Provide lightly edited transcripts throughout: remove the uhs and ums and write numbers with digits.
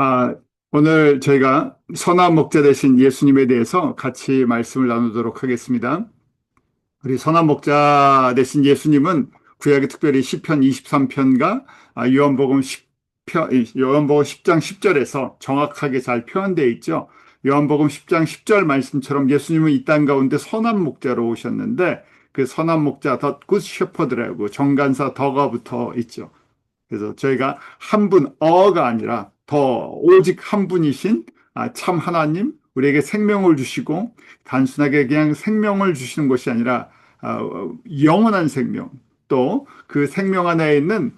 아, 오늘 저희가 선한 목자 되신 예수님에 대해서 같이 말씀을 나누도록 하겠습니다. 우리 선한 목자 되신 예수님은 구약에 특별히 시편 23편과 요한복음 10편, 요한복음 10장 10절에서 정확하게 잘 표현되어 있죠. 요한복음 10장 10절 말씀처럼 예수님은 이 땅 가운데 선한 목자로 오셨는데 그 선한 목자 더 굿 셰퍼드라고 정관사 더가 붙어 있죠. 그래서 저희가 한 분, 어가 아니라 더 오직 한 분이신 참 하나님, 우리에게 생명을 주시고 단순하게 그냥 생명을 주시는 것이 아니라 영원한 생명, 또 그 생명 안에 있는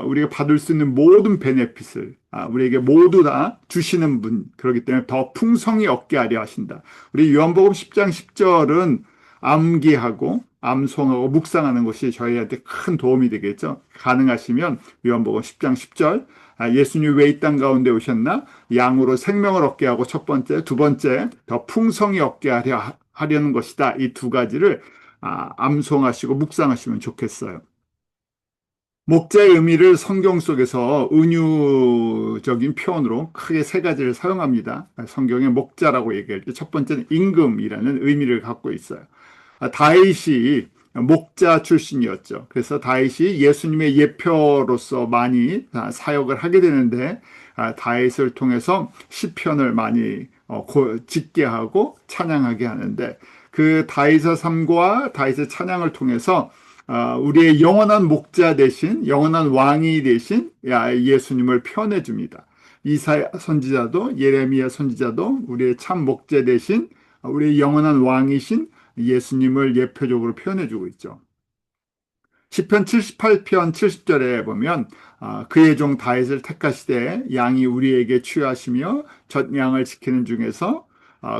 우리가 받을 수 있는 모든 베네핏을 우리에게 모두 다 주시는 분, 그렇기 때문에 더 풍성히 얻게 하려 하신다. 우리 요한복음 10장 10절은 암기하고 암송하고 묵상하는 것이 저희한테 큰 도움이 되겠죠. 가능하시면 요한복음 10장 10절 예수님 왜 이 땅 가운데 오셨나? 양으로 생명을 얻게 하고 첫 번째, 두 번째 더 풍성히 얻게 하려는 것이다. 이 두 가지를 암송하시고 묵상하시면 좋겠어요. 목자의 의미를 성경 속에서 은유적인 표현으로 크게 세 가지를 사용합니다. 성경에 목자라고 얘기할 때 첫 번째는 임금이라는 의미를 갖고 있어요. 다윗이 목자 출신이었죠. 그래서 다윗이 예수님의 예표로서 많이 사역을 하게 되는데 다윗을 통해서 시편을 많이 짓게 하고 찬양하게 하는데 그 다윗의 삶과 다윗의 찬양을 통해서 우리의 영원한 목자 대신 영원한 왕이 대신 예수님을 표현해 줍니다. 이사야 선지자도 예레미야 선지자도 우리의 참 목자 대신 우리의 영원한 왕이신 예수님을 예표적으로 표현해 주고 있죠. 시편 78편 70절에 보면 그의 종 다윗을 택하시되 양이 우리에게 취하시며 젖 양을 지키는 중에서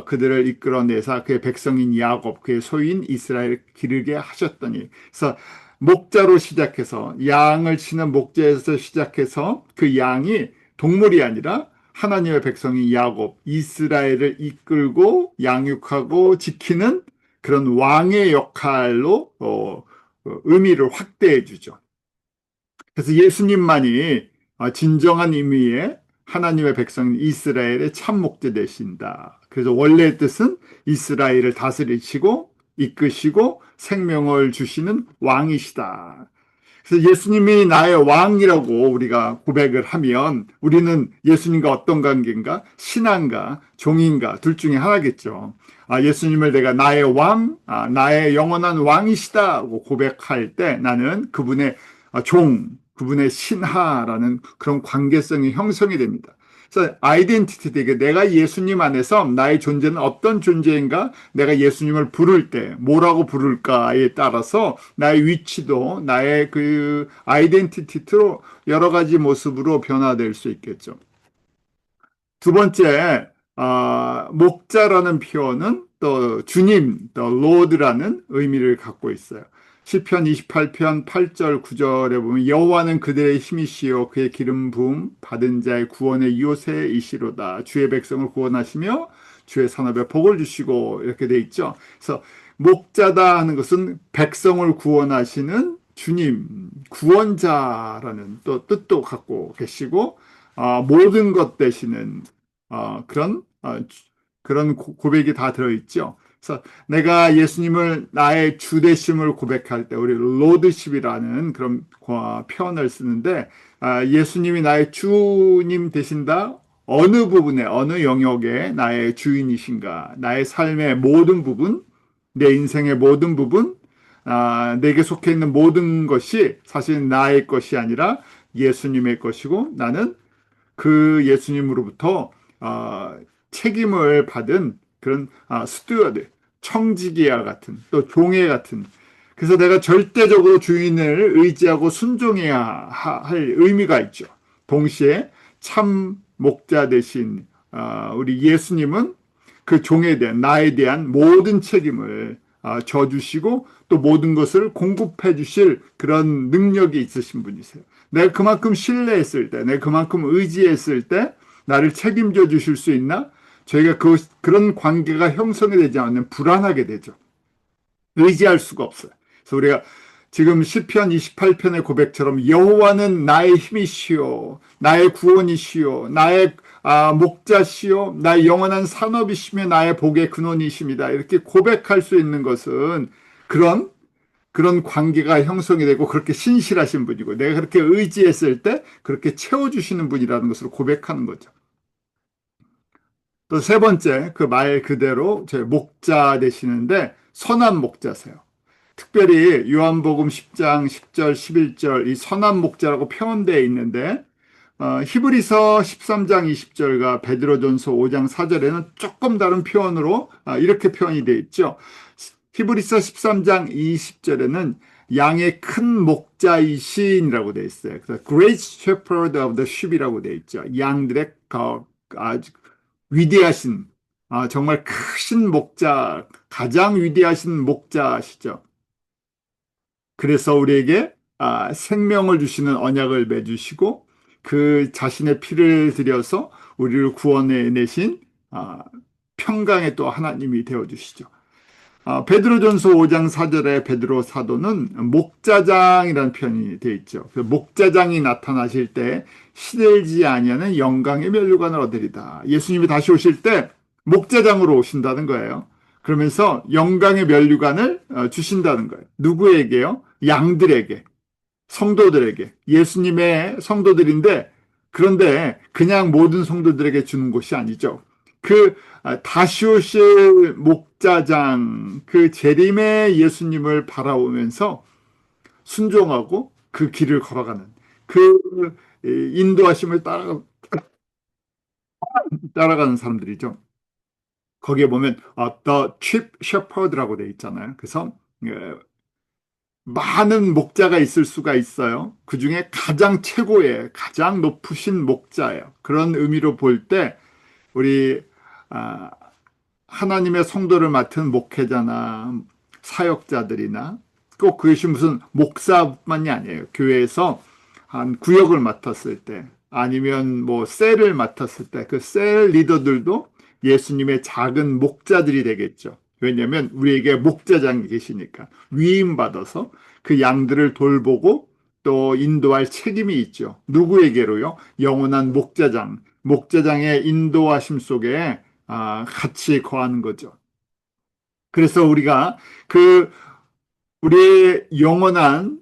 그들을 이끌어내사 그의 백성인 야곱 그의 소유인 이스라엘 기르게 하셨더니 그래서 목자로 시작해서 양을 치는 목자에서 시작해서 그 양이 동물이 아니라 하나님의 백성인 야곱 이스라엘을 이끌고 양육하고 지키는 그런 왕의 역할로 의미를 확대해 주죠. 그래서 예수님만이 진정한 의미의 하나님의 백성 이스라엘의 참 목자 되신다. 그래서 원래의 뜻은 이스라엘을 다스리시고 이끄시고 생명을 주시는 왕이시다. 그래서 예수님이 나의 왕이라고 우리가 고백을 하면 우리는 예수님과 어떤 관계인가? 신앙가, 종인가, 둘 중에 하나겠죠. 예수님을 내가 나의 왕, 나의 영원한 왕이시다고 고백할 때 나는 그분의 종, 그분의 신하라는 그런 관계성이 형성이 됩니다. 그래서 아이덴티티 되게 내가 예수님 안에서 나의 존재는 어떤 존재인가? 내가 예수님을 부를 때 뭐라고 부를까에 따라서 나의 위치도 나의 그 아이덴티티로 여러 가지 모습으로 변화될 수 있겠죠. 두 번째, 목자라는 표현은 또 주님, 또 로드라는 의미를 갖고 있어요. 시편 28편 8절 9절에 보면 여호와는 그들의 힘이시요 그의 기름 부음 받은 자의 구원의 요새이시로다. 주의 백성을 구원하시며 주의 산업에 복을 주시고 이렇게 돼 있죠. 그래서 목자다 하는 것은 백성을 구원하시는 주님, 구원자라는 또 뜻도 갖고 계시고 모든 것 되시는 그런 그런 고백이 다 들어있죠. 그래서 내가 예수님을 나의 주 되심을 고백할 때 우리 로드십이라는 그런 표현을 쓰는데 예수님이 나의 주님 되신다. 어느 부분에 어느 영역에 나의 주인이신가? 나의 삶의 모든 부분, 내 인생의 모든 부분, 내게 속해 있는 모든 것이 사실 나의 것이 아니라 예수님의 것이고 나는 그 예수님으로부터 책임을 받은 그런 스튜어드, 청지기와 같은 또 종의 같은 그래서 내가 절대적으로 주인을 의지하고 순종해야 할 의미가 있죠. 동시에 참 목자 대신 우리 예수님은 그 종에 대한 나에 대한 모든 책임을 져주시고 또 모든 것을 공급해 주실 그런 능력이 있으신 분이세요. 내가 그만큼 신뢰했을 때, 내가 그만큼 의지했을 때 나를 책임져 주실 수 있나? 저희가 그런 관계가 형성이 되지 않으면 불안하게 되죠. 의지할 수가 없어요. 그래서 우리가 지금 시편 28편의 고백처럼 여호와는 나의 힘이시요 나의 구원이시요 나의 목자시요 나의 영원한 산업이시며 나의 복의 근원이십니다. 이렇게 고백할 수 있는 것은 그런 관계가 형성이 되고 그렇게 신실하신 분이고 내가 그렇게 의지했을 때 그렇게 채워주시는 분이라는 것으로 고백하는 거죠. 또 세 번째, 그 말 그대로 제 목자 되시는데 선한 목자세요. 특별히 요한복음 10장 10절, 11절 이 선한 목자라고 표현되어 있는데 히브리서 13장 20절과 베드로전서 5장 4절에는 조금 다른 표현으로 이렇게 표현이 되어 있죠. 히브리서 13장 20절에는 양의 큰 목자이신이라고 되어 있어요. 그래서 Great Shepherd of the Sheep이라고 되어 있죠. 양들의 아주 위대하신, 정말 크신 목자, 가장 위대하신 목자시죠. 그래서 우리에게 생명을 주시는 언약을 맺으시고 그 자신의 피를 들여서 우리를 구원해 내신 평강의 또 하나님이 되어주시죠. 베드로전서 5장 4절에 베드로 사도는 목자장이라는 표현이 되어 있죠. 그 목자장이 나타나실 때 시들지 아니하는 영광의 면류관을 얻으리다. 예수님이 다시 오실 때 목자장으로 오신다는 거예요. 그러면서 영광의 면류관을 주신다는 거예요. 누구에게요? 양들에게, 성도들에게. 예수님의 성도들인데 그런데 그냥 모든 성도들에게 주는 것이 아니죠. 다시 오실 목자장, 그 재림의 예수님을 바라보면서 순종하고 그 길을 걸어가는 그 인도하심을 따라가는 사람들이죠. 거기에 보면 The Chief Shepherd라고 돼 있잖아요. 그래서 많은 목자가 있을 수가 있어요. 그 중에 가장 최고의, 가장 높으신 목자예요. 그런 의미로 볼 때 우리 아, 하나님의 성도를 맡은 목회자나 사역자들이나 꼭 그것이 무슨 목사만이 아니에요. 교회에서 한 구역을 맡았을 때 아니면 뭐 셀을 맡았을 때 그 셀 리더들도 예수님의 작은 목자들이 되겠죠. 왜냐하면 우리에게 목자장이 계시니까 위임받아서 그 양들을 돌보고 또 인도할 책임이 있죠. 누구에게로요? 영원한 목자장, 목자장의 인도하심 속에 같이 거하는 거죠. 그래서 우리가 그 우리의 영원한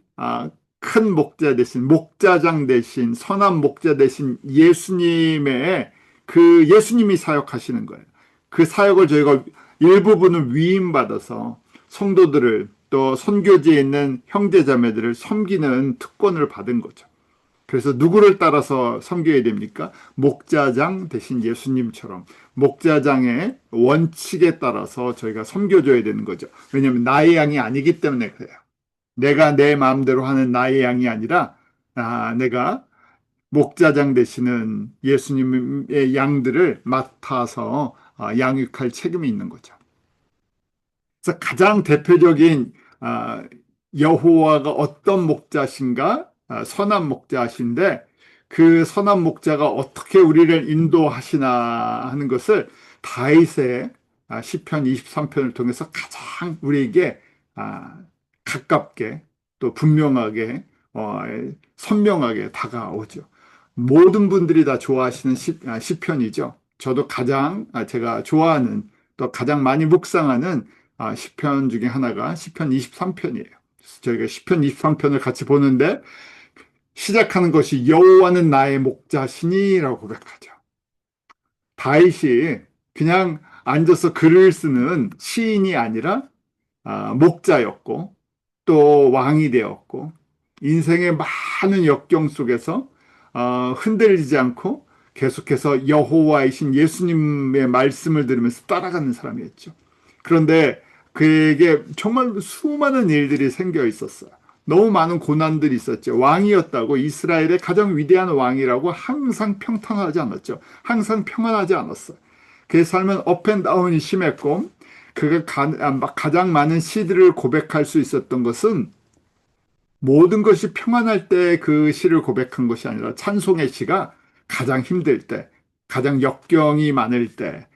큰 목자 대신 목자장 대신 선한 목자 대신 예수님의 그 예수님이 사역하시는 거예요. 그 사역을 저희가 일부분은 위임받아서 성도들을 또 선교지에 있는 형제자매들을 섬기는 특권을 받은 거죠. 그래서 누구를 따라서 섬겨야 됩니까? 목자장 대신 예수님처럼 목자장의 원칙에 따라서 저희가 섬겨줘야 되는 거죠. 왜냐하면 나의 양이 아니기 때문에 그래요. 내가 내 마음대로 하는 나의 양이 아니라 내가 목자장 되시는 예수님의 양들을 맡아서 양육할 책임이 있는 거죠. 그래서 가장 대표적인 여호와가 어떤 목자신가? 선한 목자신데 그 선한 목자가 어떻게 우리를 인도하시나 하는 것을 다윗의 시편 23편을 통해서 가장 우리에게 가깝게 또 분명하게 선명하게 다가오죠. 모든 분들이 다 좋아하시는 시편이죠. 저도 가장 제가 좋아하는 또 가장 많이 묵상하는 시편 중에 하나가 시편 23편이에요. 저희가 시편 23편을 같이 보는데 시작하는 것이 여호와는 나의 목자시니라고 고백하죠. 다윗이 그냥 앉아서 글을 쓰는 시인이 아니라 목자였고 또 왕이 되었고 인생의 많은 역경 속에서 흔들리지 않고 계속해서 여호와이신 예수님의 말씀을 들으면서 따라가는 사람이었죠. 그런데 그에게 정말 수많은 일들이 생겨 있었어요. 너무 많은 고난들이 있었죠. 왕이었다고 이스라엘의 가장 위대한 왕이라고 항상 평탄하지 않았죠. 항상 평안하지 않았어요. 그의 삶은 업앤다운이 심했고 그가 가장 많은 시들을 고백할 수 있었던 것은 모든 것이 평안할 때 그 시를 고백한 것이 아니라 찬송의 시가 가장 힘들 때, 가장 역경이 많을 때,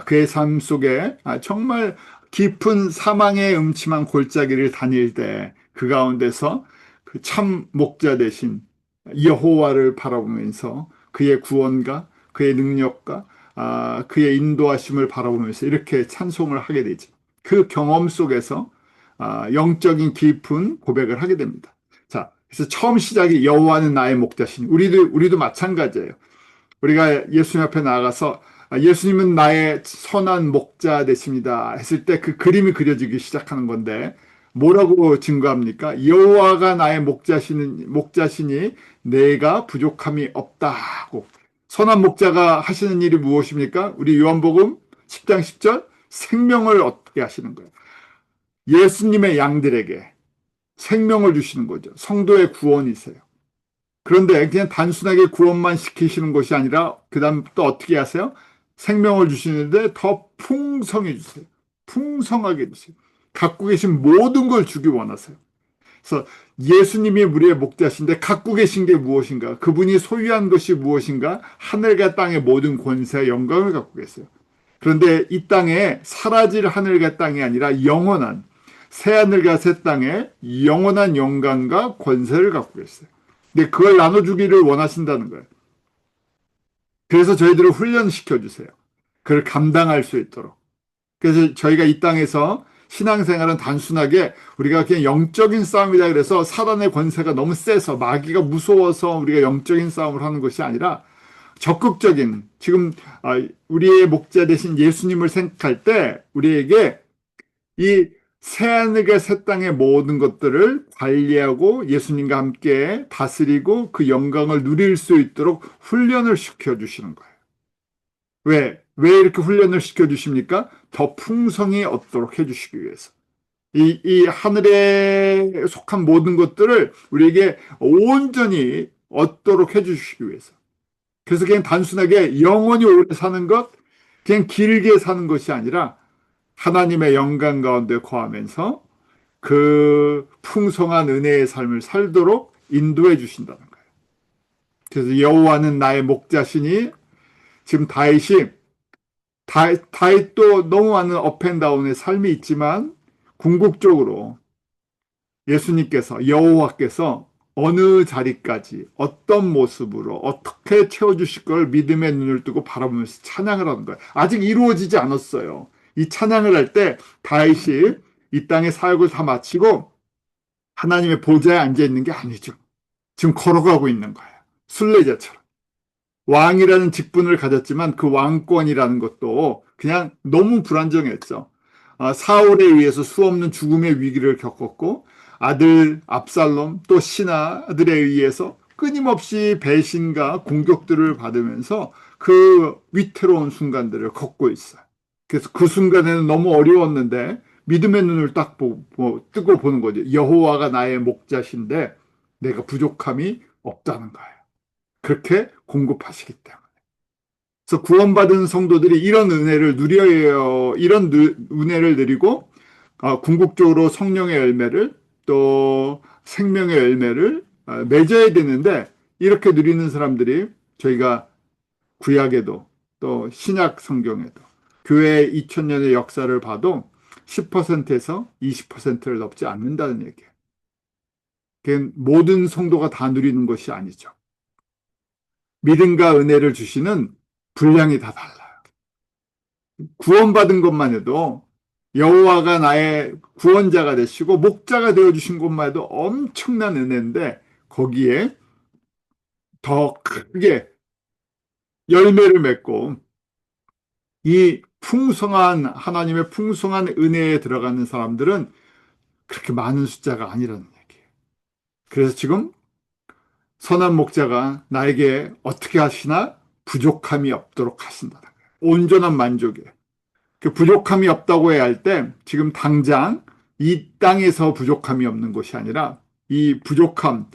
그의 삶 속에 정말 깊은 사망의 음침한 골짜기를 다닐 때 그 가운데서 그 참 목자 되신 여호와를 바라보면서 그의 구원과 그의 능력과 그의 인도하심을 바라보면서 이렇게 찬송을 하게 되지. 그 경험 속에서 영적인 깊은 고백을 하게 됩니다. 자, 그래서 처음 시작이 여호와는 나의 목자시니 우리도 마찬가지예요. 우리가 예수님 앞에 나아가서 예수님은 나의 선한 목자 되십니다 했을 때 그 그림이 그려지기 시작하는 건데 뭐라고 증거합니까? 여호와가 나의 목자시니 내가 부족함이 없다고. 선한 목자가 하시는 일이 무엇입니까? 우리 요한복음 10장 10절 생명을 얻게 하시는 거예요. 예수님의 양들에게 생명을 주시는 거죠. 성도의 구원이세요. 그런데 그냥 단순하게 구원만 시키시는 것이 아니라 그 다음 또 어떻게 하세요? 생명을 주시는데 더 풍성해 주세요. 풍성하게 주세요. 갖고 계신 모든 걸 주기 원하세요. 그래서 예수님이 우리의 목자신데 갖고 계신 게 무엇인가? 그분이 소유한 것이 무엇인가? 하늘과 땅의 모든 권세와 영광을 갖고 계세요. 그런데 이 땅에 사라질 하늘과 땅이 아니라 영원한 새하늘과 새 땅에 영원한 영광과 권세를 갖고 계세요. 근데 그걸 나눠주기를 원하신다는 거예요. 그래서 저희들을 훈련시켜 주세요. 그걸 감당할 수 있도록. 그래서 저희가 이 땅에서 신앙생활은 단순하게 우리가 그냥 영적인 싸움이다 그래서 사단의 권세가 너무 세서 마귀가 무서워서 우리가 영적인 싸움을 하는 것이 아니라 적극적인 지금 우리의 목자 되신 예수님을 생각할 때 우리에게 이 새하늘과 새 땅의 모든 것들을 관리하고 예수님과 함께 다스리고 그 영광을 누릴 수 있도록 훈련을 시켜주시는 거예요. 왜 이렇게 훈련을 시켜주십니까? 더 풍성히 얻도록 해주시기 위해서. 이 하늘에 속한 모든 것들을 우리에게 온전히 얻도록 해주시기 위해서. 그래서 그냥 단순하게 영원히 오래 사는 것, 그냥 길게 사는 것이 아니라 하나님의 영광 가운데 거하면서 그 풍성한 은혜의 삶을 살도록 인도해 주신다는 거예요. 그래서 여호와는 나의 목자시니 지금 다윗도 너무 많은 업앤다운의 삶이 있지만 궁극적으로 예수님께서 여호와께서 어느 자리까지 어떤 모습으로 어떻게 채워주실 걸 믿음의 눈을 뜨고 바라보면서 찬양을 하는 거예요. 아직 이루어지지 않았어요. 이 찬양을 할 때 다윗이 이 땅의 사역을 다 마치고 하나님의 보좌에 앉아 있는 게 아니죠. 지금 걸어가고 있는 거예요. 순례자처럼. 왕이라는 직분을 가졌지만 그 왕권이라는 것도 그냥 너무 불안정했죠. 사울에 의해서 수없는 죽음의 위기를 겪었고 아들 압살롬 또 신하들에 의해서 끊임없이 배신과 공격들을 받으면서 그 위태로운 순간들을 겪고 있어요. 그래서 그 순간에는 너무 어려웠는데 믿음의 눈을 딱 뜨고 보는 거죠. 여호와가 나의 목자신데 내가 부족함이 없다는 거예요. 그렇게 공급하시기 때문에. 그래서 구원받은 성도들이 이런 은혜를 누려요. 이런 은혜를 누리고 궁극적으로 성령의 열매를 또 생명의 열매를 맺어야 되는데 이렇게 누리는 사람들이 저희가 구약에도 또 신약 성경에도 교회 2000년의 역사를 봐도 10%에서 20%를 넘지 않는다는 얘기예요. 그게 모든 성도가 다 누리는 것이 아니죠. 믿음과 은혜를 주시는 분량이 다 달라요. 구원받은 것만 해도 여호와가 나의 구원자가 되시고 목자가 되어주신 것만 해도 엄청난 은혜인데 거기에 더 크게 열매를 맺고 이 풍성한 하나님의 풍성한 은혜에 들어가는 사람들은 그렇게 많은 숫자가 아니라는 얘기예요. 그래서 지금 선한 목자가 나에게 어떻게 하시나 부족함이 없도록 하신다는 거예요. 온전한 만족이에요. 그 부족함이 없다고 해야 할 때 지금 당장 이 땅에서 부족함이 없는 것이 아니라 이 부족함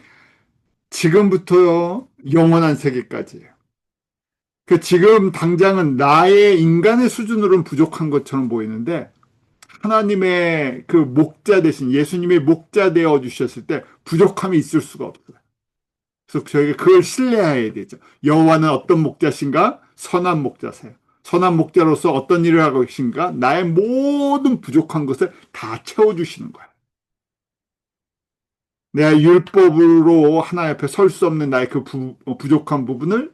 지금부터 영원한 세계까지예요. 그 지금 당장은 나의 인간의 수준으로는 부족한 것처럼 보이는데 하나님의 그 목자 대신 예수님의 목자 되어 주셨을 때 부족함이 있을 수가 없어요. 그래서 저희가 그걸 신뢰해야 되죠. 여호와는 어떤 목자신가? 선한 목자세요. 선한 목자로서 어떤 일을 하고 계신가? 나의 모든 부족한 것을 다 채워주시는 거예요. 내 율법으로 하나님 앞에 설 수 없는 나의 그 부족한 부분을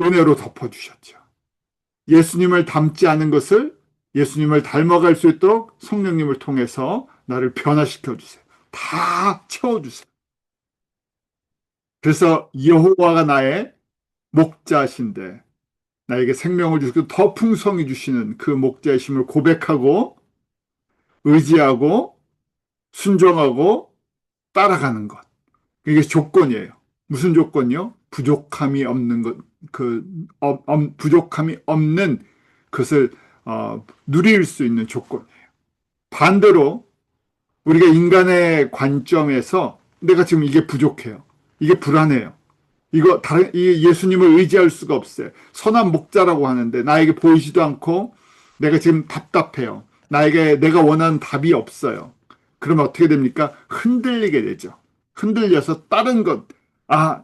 은혜로 덮어주셨죠. 예수님을 닮지 않은 것을 예수님을 닮아갈 수 있도록 성령님을 통해서 나를 변화시켜 주세요. 다 채워주세요. 그래서 여호와가 나의 목자신데 나에게 생명을 주시고 더 풍성히 주시는 그 목자이심을 고백하고 의지하고 순종하고 따라가는 것. 이게 조건이에요. 무슨 조건이요? 부족함이 없는 것, 부족함이 없는 것을 누릴 수 있는 조건이에요. 반대로 우리가 인간의 관점에서 내가 지금 이게 부족해요. 이게 불안해요. 이 예수님을 의지할 수가 없어요. 선한 목자라고 하는데 나에게 보이지도 않고 내가 지금 답답해요. 내가 원하는 답이 없어요. 그러면 어떻게 됩니까? 흔들리게 되죠. 흔들려서 다른 것,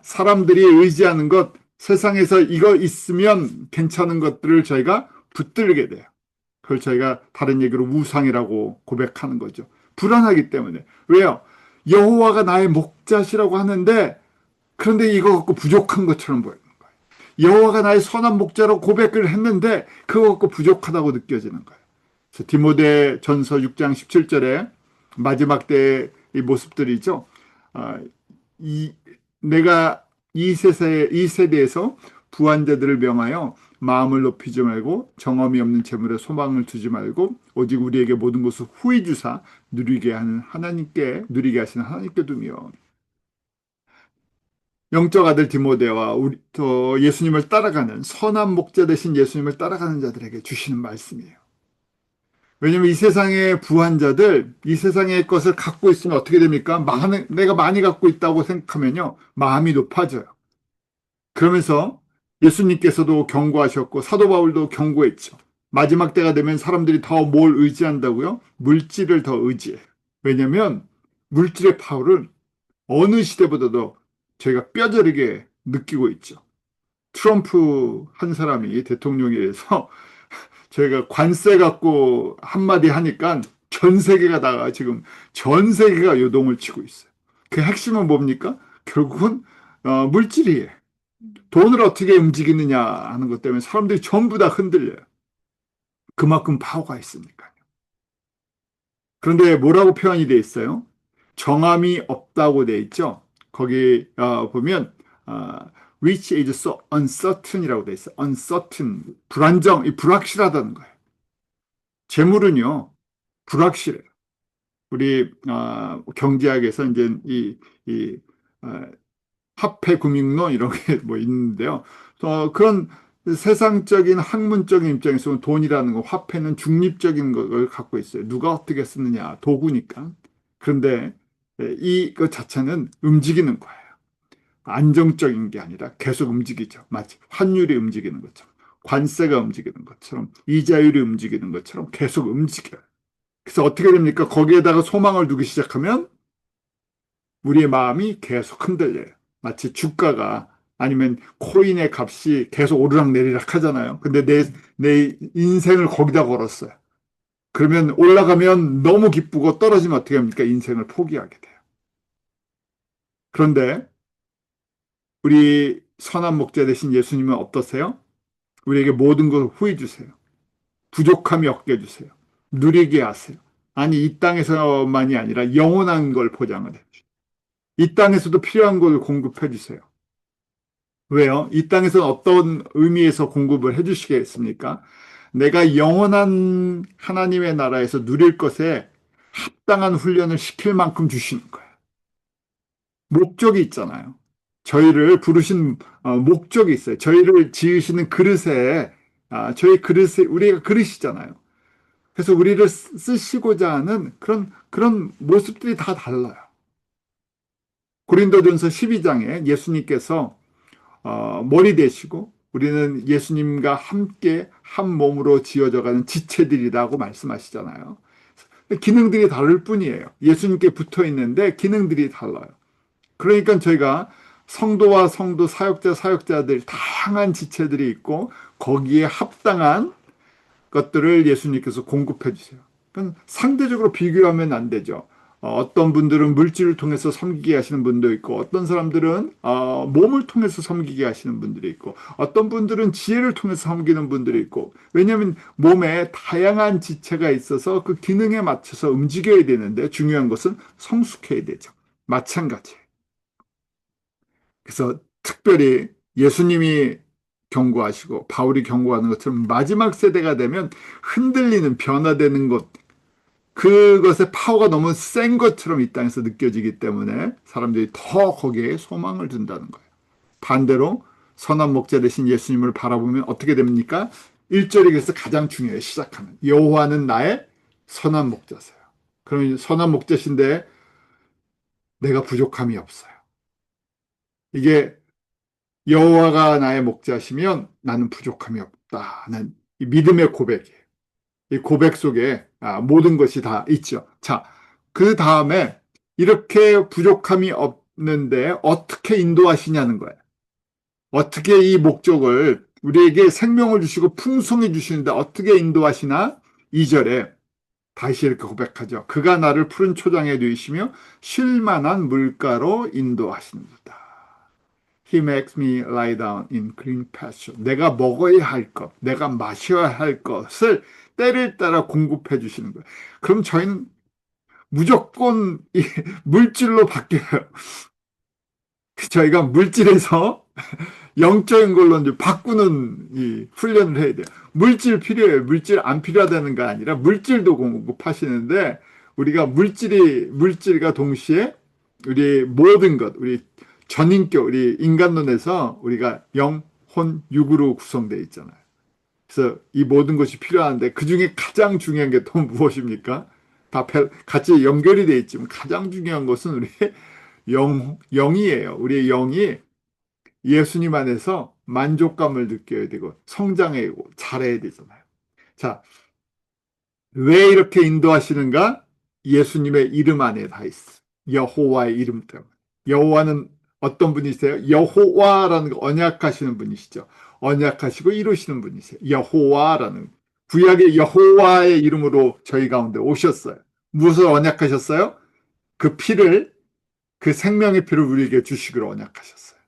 사람들이 의지하는 것, 세상에서 이거 있으면 괜찮은 것들을 저희가 붙들게 돼요. 그걸 저희가 다른 얘기로 우상이라고 고백하는 거죠. 불안하기 때문에. 왜요? 여호와가 나의 목자시라고 하는데 그런데 이거 갖고 부족한 것처럼 보이는 거예요. 여호와가 나의 선한 목자로 고백을 했는데 그거 갖고 부족하다고 느껴지는 거예요. 그래서 디모데 전서 6장 17절에 마지막 때의 이 모습들이죠. 아, 이, 내가 이 세대에서 부한자들을 명하여 마음을 높이지 말고 정엄이 없는 재물에 소망을 두지 말고 오직 우리에게 모든 것을 후히 주사 누리게 하시는 하나님께 두며 영적 아들 디모데와 또 예수님을 따라가는 선한 목자 되신 예수님을 따라가는 자들에게 주시는 말씀이에요. 왜냐하면 이 세상의 부한 자들, 이 세상의 것을 갖고 있으면 어떻게 됩니까? 내가 많이 갖고 있다고 생각하면요, 마음이 높아져요. 그러면서 예수님께서도 경고하셨고 사도 바울도 경고했죠. 마지막 때가 되면 사람들이 더 뭘 의지한다고요? 물질을 더 의지해요. 왜냐하면 물질의 파워를 어느 시대보다도 저희가 뼈저리게 느끼고 있죠. 트럼프 한 사람이 대통령에 대해서 저희가 관세 갖고 한마디 하니까 전 세계가 요동을 치고 있어요. 그 핵심은 뭡니까? 결국은 물질이에요. 돈을 어떻게 움직이느냐 하는 것 때문에 사람들이 전부 다 흔들려요. 그만큼 파워가 있으니까요. 그런데 뭐라고 표현이 돼 있어요? 정함이 없다고 돼 있죠. 거기 보면 which is so uncertain이라고 돼 있어요. uncertain, 불확실하다는 거예요. 재물은요, 불확실해요. 우리 경제학에서 이제 이 어, 화폐금융론 이런 게 뭐 있는데요. 그런 세상적인 학문적인 입장에서 돈이라는 거, 화폐는 중립적인 걸 갖고 있어요. 누가 어떻게 쓰느냐, 도구니까. 그런데 이것 자체는 움직이는 거예요. 안정적인 게 아니라 계속 움직이죠. 마치 환율이 움직이는 것처럼, 관세가 움직이는 것처럼, 이자율이 움직이는 것처럼 계속 움직여요. 그래서 어떻게 됩니까? 거기에다가 소망을 두기 시작하면 우리의 마음이 계속 흔들려요. 마치 주가가 아니면 코인의 값이 계속 오르락내리락 하잖아요. 근데 내 인생을 거기다 걸었어요. 그러면 올라가면 너무 기쁘고 떨어지면 어떻게 합니까? 인생을 포기하게 돼요. 그런데 우리 선한 목자 되신 예수님은 어떠세요? 우리에게 모든 것을 후히 주세요. 부족함이 없게 해주세요. 누리게 하세요. 아니, 이 땅에서만이 아니라 영원한 걸 보장을 해주세요. 이 땅에서도 필요한 걸 공급해 주세요. 왜요? 이 땅에서는 어떤 의미에서 공급을 해 주시겠습니까? 내가 영원한 하나님의 나라에서 누릴 것에 합당한 훈련을 시킬 만큼 주시는 거예요. 목적이 있잖아요. 저희를 부르신 목적이 있어요. 저희를 지으시는 그릇에, 저희 그릇에, 우리가 그릇이잖아요. 그래서 우리를 쓰시고자 하는 그런 모습들이 다 달라요. 고린도전서 12장에 예수님께서 머리 되시고 우리는 예수님과 함께 한 몸으로 지어져가는 지체들이라고 말씀하시잖아요. 기능들이 다를 뿐이에요. 예수님께 붙어 있는데 기능들이 달라요. 그러니까 저희가 성도와 성도, 사역자들 다양한 지체들이 있고 거기에 합당한 것들을 예수님께서 공급해 주세요. 그건 상대적으로 비교하면 안 되죠. 어떤 분들은 물질을 통해서 섬기게 하시는 분도 있고, 어떤 사람들은 몸을 통해서 섬기게 하시는 분들이 있고, 어떤 분들은 지혜를 통해서 섬기는 분들이 있고, 왜냐하면 몸에 다양한 지체가 있어서 그 기능에 맞춰서 움직여야 되는데 중요한 것은 성숙해야 되죠. 마찬가지예요. 그래서 특별히 예수님이 경고하시고 바울이 경고하는 것처럼 마지막 세대가 되면 흔들리는 변화되는 것, 그것의 파워가 너무 센 것처럼 이 땅에서 느껴지기 때문에 사람들이 더 거기에 소망을 둔다는 거예요. 반대로 선한 목자 되신 예수님을 바라보면 어떻게 됩니까? 1절이 그래서 가장 중요해요. 시작하면. 여호와는 나의 선한 목자세요. 그러면 선한 목자신데 내가 부족함이 없어요. 이게 여호와가 나의 목자시면 나는 부족함이 없다는 이 믿음의 고백이에요. 이 고백 속에 모든 것이 다 있죠. 자, 그 다음에 이렇게 부족함이 없는데 어떻게 인도하시냐는 거예요. 어떻게 이 목적을 우리에게 생명을 주시고 풍성해 주시는데 어떻게 인도하시나? 2절에 다시 이렇게 고백하죠. 그가 나를 푸른 초장에 누이시며 쉴 만한 물가로 인도하시는도다. He makes me lie down in green pasture. 내가 먹어야 할 것, 내가 마셔야 할 것을 때를 따라 공급해 주시는 거예요. 그럼 저희는 무조건 이 물질로 바뀌어요. 저희가 물질에서 영적인 걸로 이제 바꾸는 이 훈련을 해야 돼요. 물질 필요해요. 물질 안 필요하다는 거 아니라 물질도 공급하시는데 우리가 물질과 동시에 우리 모든 것, 우리 전인격, 우리 인간론에서 우리가 영, 혼, 육으로 구성되어 있잖아요. 그래서 이 모든 것이 필요한데 그 중에 가장 중요한 게 또 무엇입니까? 다 같이 연결이 되어 있지만 가장 중요한 것은 우리의 영이에요. 우리의 영이 예수님 안에서 만족감을 느껴야 되고 성장해야 되고 잘해야 되잖아요. 자, 왜 이렇게 인도하시는가? 예수님의 이름 안에 다 있어. 여호와의 이름 때문에. 여호와는 어떤 분이세요? 여호와라는 거 언약하시는 분이시죠. 언약하시고 이루시는 분이세요. 여호와라는 구약의 여호와의 이름으로 저희 가운데 오셨어요. 무엇을 언약하셨어요? 그 피를 그 생명의 피를 우리에게 주시기로 언약하셨어요.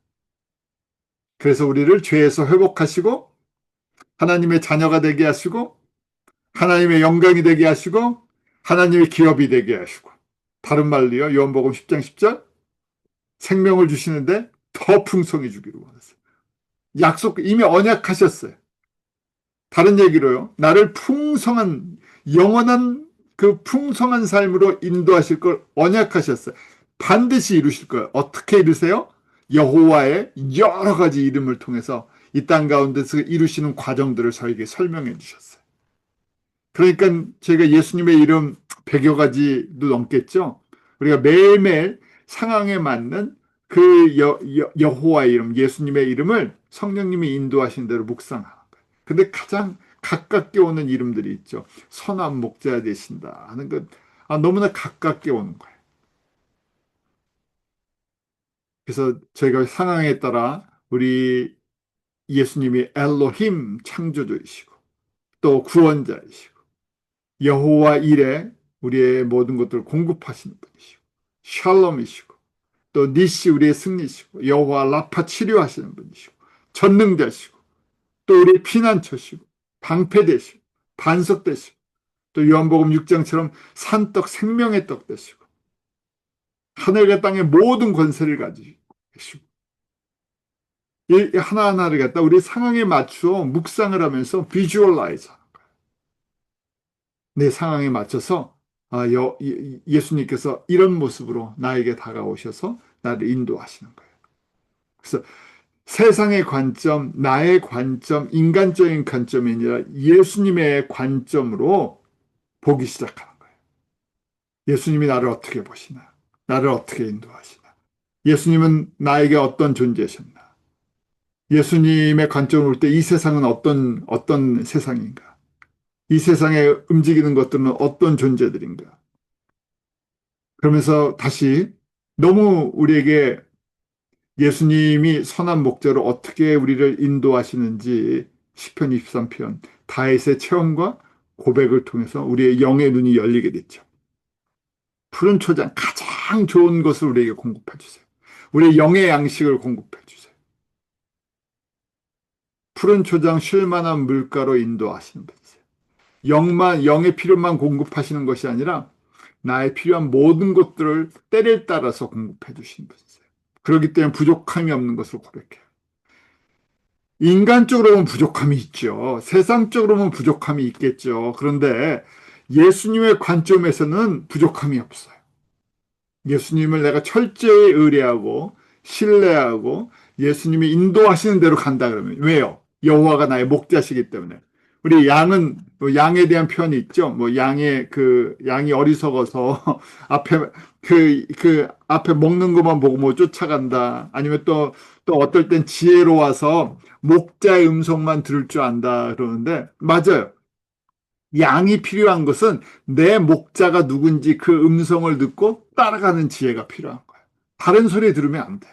그래서 우리를 죄에서 회복하시고 하나님의 자녀가 되게 하시고 하나님의 영광이 되게 하시고 하나님의 기업이 되게 하시고 다른 말로요. 요한복음 10장 10절 생명을 주시는데 더 풍성히 주기로 원하세요. 약속 이미 언약하셨어요. 다른 얘기로요. 나를 풍성한 영원한 그 풍성한 삶으로 인도하실 걸 언약하셨어요. 반드시 이루실 거예요. 어떻게 이루세요? 여호와의 여러 가지 이름을 통해서 이 땅 가운데서 이루시는 과정들을 저에게 설명해 주셨어요. 그러니까 제가 예수님의 이름 100여 가지도 넘겠죠. 우리가 매일매일 상황에 맞는 그 여호와의 이름, 예수님의 이름을 성령님이 인도하신 대로 묵상하는 거예요. 근데 가장 가깝게 오는 이름들이 있죠. 선한 목자 되신다 하는 것, 너무나 가깝게 오는 거예요. 그래서 저희가 상황에 따라 우리 예수님이 엘로힘 창조주이시고 또 구원자이시고 여호와 일에 우리의 모든 것들을 공급하시는 분이시고 샬롬이시고 또 니시 우리의 승리시고 여호와 라파 치료하시는 분이시고 전능자시고 또 우리의 피난처시고 방패되시고 반석되시고 또 요한복음 6장처럼 산떡 생명의 떡 되시고 하늘과 땅의 모든 권세를 가지고 계시고 이 하나하나를 갖다 우리 상황에 맞추어 묵상을 하면서 비주얼라이즈 하는 거예요. 내 상황에 맞춰서 예수님께서 이런 모습으로 나에게 다가오셔서 나를 인도하시는 거예요. 그래서 세상의 관점, 나의 관점, 인간적인 관점이 아니라 예수님의 관점으로 보기 시작하는 거예요. 예수님이 나를 어떻게 보시나? 나를 어떻게 인도하시나? 예수님은 나에게 어떤 존재셨나? 예수님의 관점으로 볼 때 이 세상은 어떤 세상인가? 이 세상에 움직이는 것들은 어떤 존재들인가? 그러면서 다시 너무 우리에게 예수님이 선한 목자로 어떻게 우리를 인도하시는지 시편 23편 다윗의 체험과 고백을 통해서 우리의 영의 눈이 열리게 됐죠. 푸른 초장 가장 좋은 것을 우리에게 공급해 주세요. 우리의 영의 양식을 공급해 주세요. 푸른 초장 쉴 만한 물가로 인도하시는 분이세요. 영의 필요만 공급하시는 것이 아니라 나의 필요한 모든 것들을 때를 따라서 공급해 주시는 분이세요. 그렇기 때문에 부족함이 없는 것을 고백해요. 인간적으로 보면 부족함이 있죠. 세상적으로 보면 부족함이 있겠죠. 그런데 예수님의 관점에서는 부족함이 없어요. 예수님을 내가 철저히 의뢰하고 신뢰하고 예수님이 인도하시는 대로 간다 그러면 왜요? 여호와가 나의 목자시기 때문에. 우리 양은 뭐 양에 대한 표현이 있죠. 뭐 양이 어리석어서 앞에 그 앞에 먹는 것만 보고 뭐 쫓아간다. 아니면 또 어떨 땐 지혜로워서 목자의 음성만 들을 줄 안다 그러는데 맞아요. 양이 필요한 것은 내 목자가 누군지 그 음성을 듣고 따라가는 지혜가 필요한 거예요. 다른 소리 들으면 안 돼요.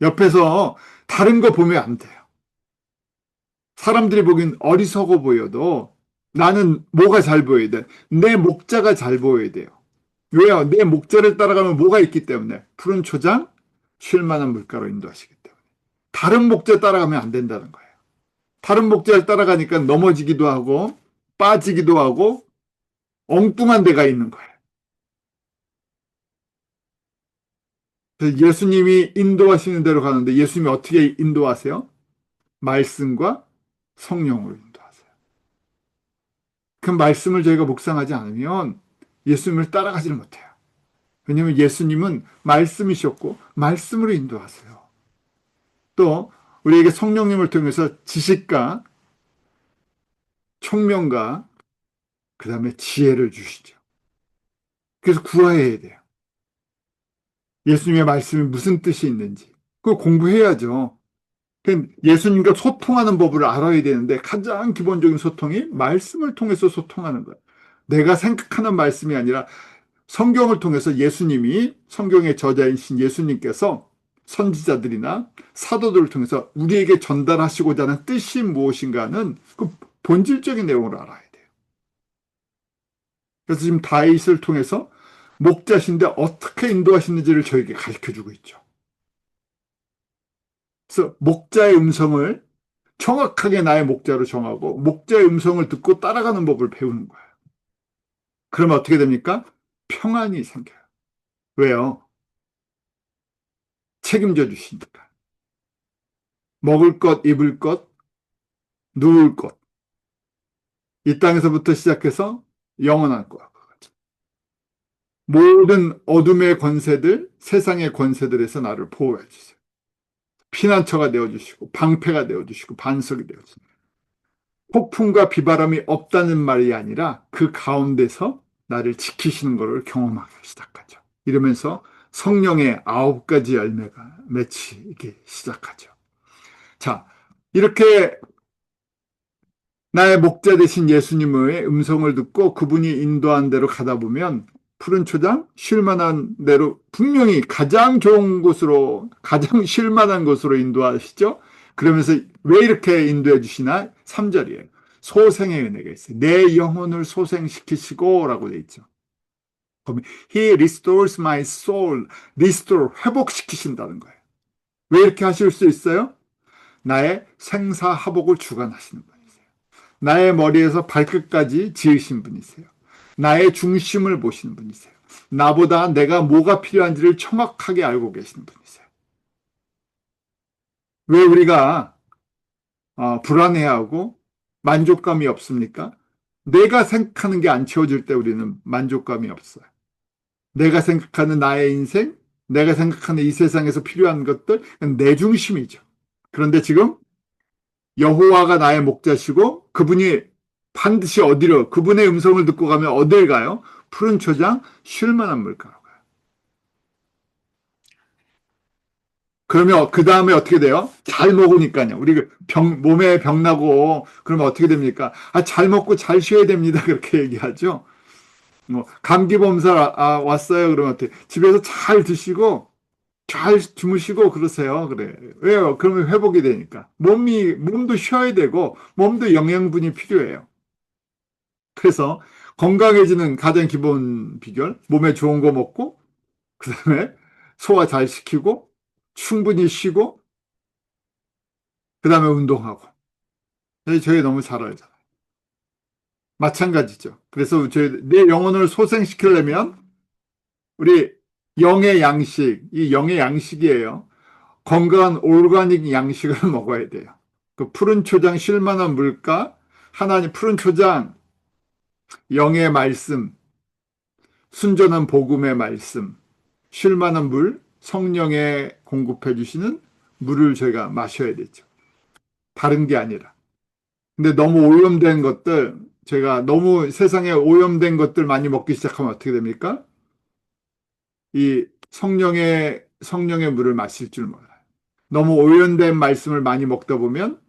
옆에서 다른 거 보면 안 돼요. 사람들이 보기엔 어리석어 보여도 나는 뭐가 잘 보여야 돼? 내 목자가 잘 보여야 돼요. 왜요? 내 목자를 따라가면 뭐가 있기 때문에 푸른 초장, 쉴 만한 물가로 인도하시기 때문에. 다른 목자 따라가면 안 된다는 거예요. 다른 목자를 따라가니까 넘어지기도 하고 빠지기도 하고 엉뚱한 데가 있는 거예요. 그래서 예수님이 인도하시는 대로 가는데 예수님이 어떻게 인도하세요? 말씀과 성령으로 인도하세요. 그 말씀을 저희가 묵상하지 않으면 예수님을 따라가지를 못해요. 왜냐하면 예수님은 말씀이셨고 말씀으로 인도하세요. 또 우리에게 성령님을 통해서 지식과 총명과 그 다음에 지혜를 주시죠. 그래서 구해야 돼요. 예수님의 말씀이 무슨 뜻이 있는지 그걸 공부해야죠. 예수님과 소통하는 법을 알아야 되는데 가장 기본적인 소통이 말씀을 통해서 소통하는 거예요. 내가 생각하는 말씀이 아니라 성경을 통해서 예수님이 성경의 저자이신 예수님께서 선지자들이나 사도들을 통해서 우리에게 전달하시고자 하는 뜻이 무엇인가는 그 본질적인 내용을 알아야 돼요. 그래서 지금 다윗을 통해서 목자신데 어떻게 인도하시는지를 저에게 가르쳐주고 있죠. 그래서 목자의 음성을 정확하게 나의 목자로 정하고 목자의 음성을 듣고 따라가는 법을 배우는 거예요. 그러면 어떻게 됩니까? 평안이 생겨요. 왜요? 책임져 주시니까. 먹을 것, 입을 것, 누울 것. 이 땅에서부터 시작해서 영원한 것. 모든 어둠의 권세들, 세상의 권세들에서 나를 보호해 주세요. 피난처가 되어주시고 방패가 되어주시고 반석이 되어주시고 폭풍과 비바람이 없다는 말이 아니라 그 가운데서 나를 지키시는 것을 경험하기 시작하죠. 이러면서 성령의 9가지 열매가 맺히기 시작하죠. 자, 이렇게 나의 목자 되신 예수님의 음성을 듣고 그분이 인도한 대로 가다 보면 푸른 초장, 쉴 만한 대로 분명히 가장 좋은 곳으로, 가장 쉴 만한 곳으로 인도하시죠. 그러면서 왜 이렇게 인도해 주시나? 3절이에요. 소생의 은혜가 있어요. 내 영혼을 소생시키시고 라고 돼 있죠. He restores my soul. restore, 회복시키신다는 거예요. 왜 이렇게 하실 수 있어요? 나의 생사화복을 주관하시는 분이세요. 나의 머리에서 발끝까지 지으신 분이세요. 나의 중심을 보시는 분이세요. 나보다 내가 뭐가 필요한지를 정확하게 알고 계시는 분이세요. 왜 우리가 불안해하고 만족감이 없습니까? 내가 생각하는 게 안 채워질 때 우리는 만족감이 없어요. 내가 생각하는 나의 인생, 내가 생각하는 이 세상에서 필요한 것들, 내 중심이죠. 그런데 지금 여호와가 나의 목자시고 그분이 반드시 어디로 그분의 음성을 듣고 가면 어딜 가요? 푸른 초장 쉴 만한 물가로 가요. 그러면 그 다음에 어떻게 돼요? 잘 먹으니까요. 우리 몸에 병 나고 그러면 어떻게 됩니까? 잘 먹고 잘 쉬어야 됩니다. 그렇게 얘기하죠. 뭐 감기 범사 왔어요. 그러면 어떻게 집에서 잘 드시고 잘 주무시고 그러세요. 그래. 왜요? 그러면 회복이 되니까. 몸도 쉬어야 되고, 몸도 영양분이 필요해요. 그래서 건강해지는 가장 기본 비결, 몸에 좋은 거 먹고, 그 다음에 소화 잘 시키고, 충분히 쉬고, 그 다음에 운동하고. 저희 너무 잘 알잖아요. 마찬가지죠. 그래서 내 영혼을 소생시키려면, 우리 영의 양식, 이 영의 양식이에요. 건강한 오르가닉 양식을 먹어야 돼요. 그 푸른 초장, 쉴만한 물가, 하나님 푸른 초장, 영의 말씀, 순전한 복음의 말씀, 쉴만한 물, 성령에 공급해 주시는 물을 저희가 마셔야 되죠. 다른 게 아니라. 근데 너무 오염된 것들, 제가 너무 세상에 오염된 것들 많이 먹기 시작하면 어떻게 됩니까? 이 성령의 물을 마실 줄 몰라요. 너무 오염된 말씀을 많이 먹다 보면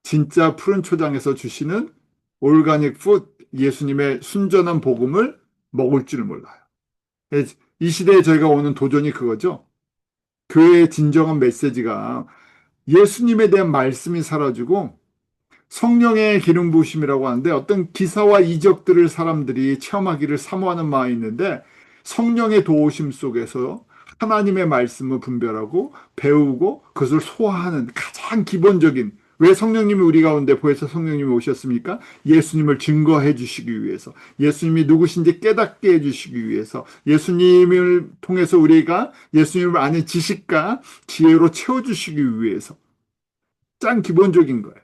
진짜 푸른 초장에서 주시는 올가닉 푸드, 예수님의 순전한 복음을 먹을 줄 몰라요. 이 시대에 저희가 오는 도전이 그거죠. 교회의 진정한 메시지가 예수님에 대한 말씀이 사라지고 성령의 기름 부으심이라고 하는데 어떤 기사와 이적들을 사람들이 체험하기를 사모하는 마음이 있는데 성령의 도우심 속에서 하나님의 말씀을 분별하고 배우고 그것을 소화하는 가장 기본적인 왜 성령님이 우리 가운데 보혜사 성령님이 오셨습니까? 예수님을 증거해 주시기 위해서 예수님이 누구신지 깨닫게 해 주시기 위해서 예수님을 통해서 우리가 예수님을 아는 지식과 지혜로 채워주시기 위해서 짱 기본적인 거예요.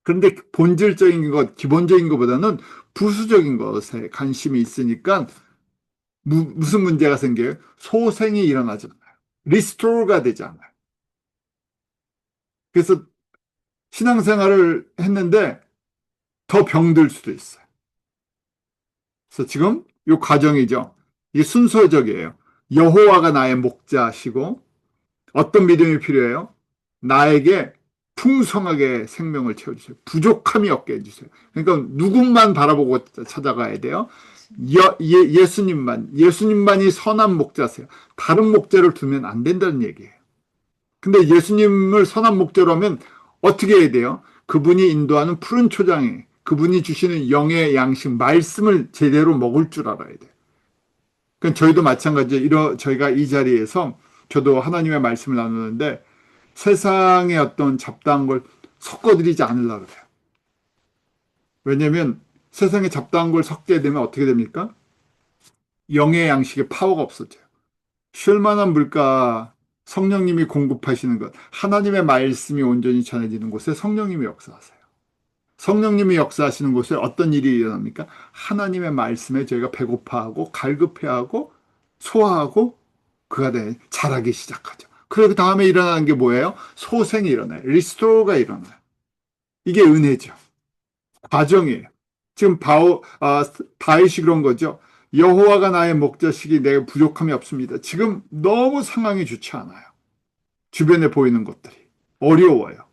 그런데 본질적인 것, 기본적인 것보다는 부수적인 것에 관심이 있으니까 무슨 문제가 생겨요? 소생이 일어나지 않아요. 리스토어가 되지 않아요. 그래서 신앙생활을 했는데 더 병들 수도 있어요. 그래서 지금 이 과정이죠. 이게 순서적이에요. 여호와가 나의 목자시고 어떤 믿음이 필요해요? 나에게 풍성하게 생명을 채워주세요. 부족함이 없게 해주세요. 그러니까 누군만 바라보고 찾아가야 돼요. 예수님만이 선한 목자세요. 다른 목자를 두면 안 된다는 얘기예요. 근데 예수님을 선한 목자로 하면 어떻게 해야 돼요? 그분이 인도하는 푸른 초장에 그분이 주시는 영의 양식, 말씀을 제대로 먹을 줄 알아야 돼요. 그러니까 저희도 마찬가지로 저희가 이 자리에서 저도 하나님의 말씀을 나누는데 세상의 어떤 잡다한 걸 섞어드리지 않으려고 그래요. 왜냐하면 세상에 잡다한 걸 섞게 되면 어떻게 됩니까? 영의 양식의 파워가 없어져요. 쉴만한 물가 성령님이 공급하시는 것, 하나님의 말씀이 온전히 전해지는 곳에 성령님이 역사하세요. 성령님이 역사하시는 곳에 어떤 일이 일어납니까? 하나님의 말씀에 저희가 배고파하고 갈급해하고 소화하고 그가 자라기 시작하죠. 그 다음에 일어나는 게 뭐예요? 소생이 일어나요. 리스토어가 일어나요. 이게 은혜죠. 과정이에요. 지금 다윗이 그런 거죠. 여호와가 나의 목자시기 내가 부족함이 없습니다. 지금 너무 상황이 좋지 않아요. 주변에 보이는 것들이 어려워요.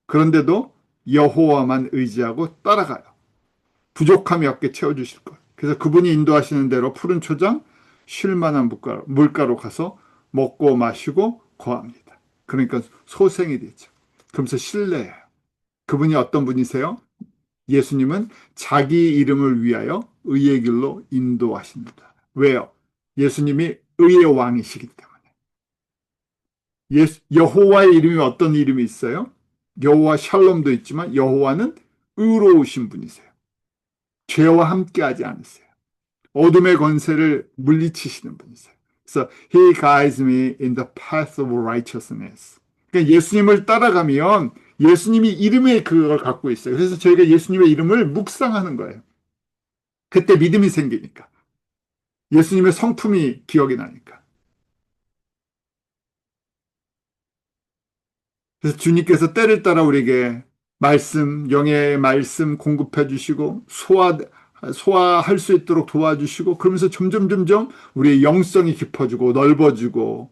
그런데도 여호와만 의지하고 따라가요. 부족함이 없게 채워주실 것. 그래서 그분이 인도하시는 대로 푸른 초장, 쉴만한 물가로 가서 먹고 마시고 거합니다. 그러니까 소생이 되죠. 그러면서 신뢰해요. 그분이 어떤 분이세요? 예수님은 자기 이름을 위하여 의의 길로 인도하십니다. 왜요? 예수님이 의의 왕이시기 때문에. 여호와의 이름이 어떤 이름이 있어요? 여호와 샬롬도 있지만 여호와는 의로우신 분이세요. 죄와 함께하지 않으세요. 어둠의 권세를 물리치시는 분이세요. 그래서 He guides me in the path of righteousness. 그러니까 예수님을 따라가면 예수님이 이름에 그걸 갖고 있어요. 그래서 저희가 예수님의 이름을 묵상하는 거예요. 그때 믿음이 생기니까. 예수님의 성품이 기억이 나니까. 그래서 주님께서 때를 따라 우리에게 말씀, 영의 말씀 공급해 주시고 소화할 수 있도록 도와주시고 그러면서 점점 우리의 영성이 깊어지고 넓어지고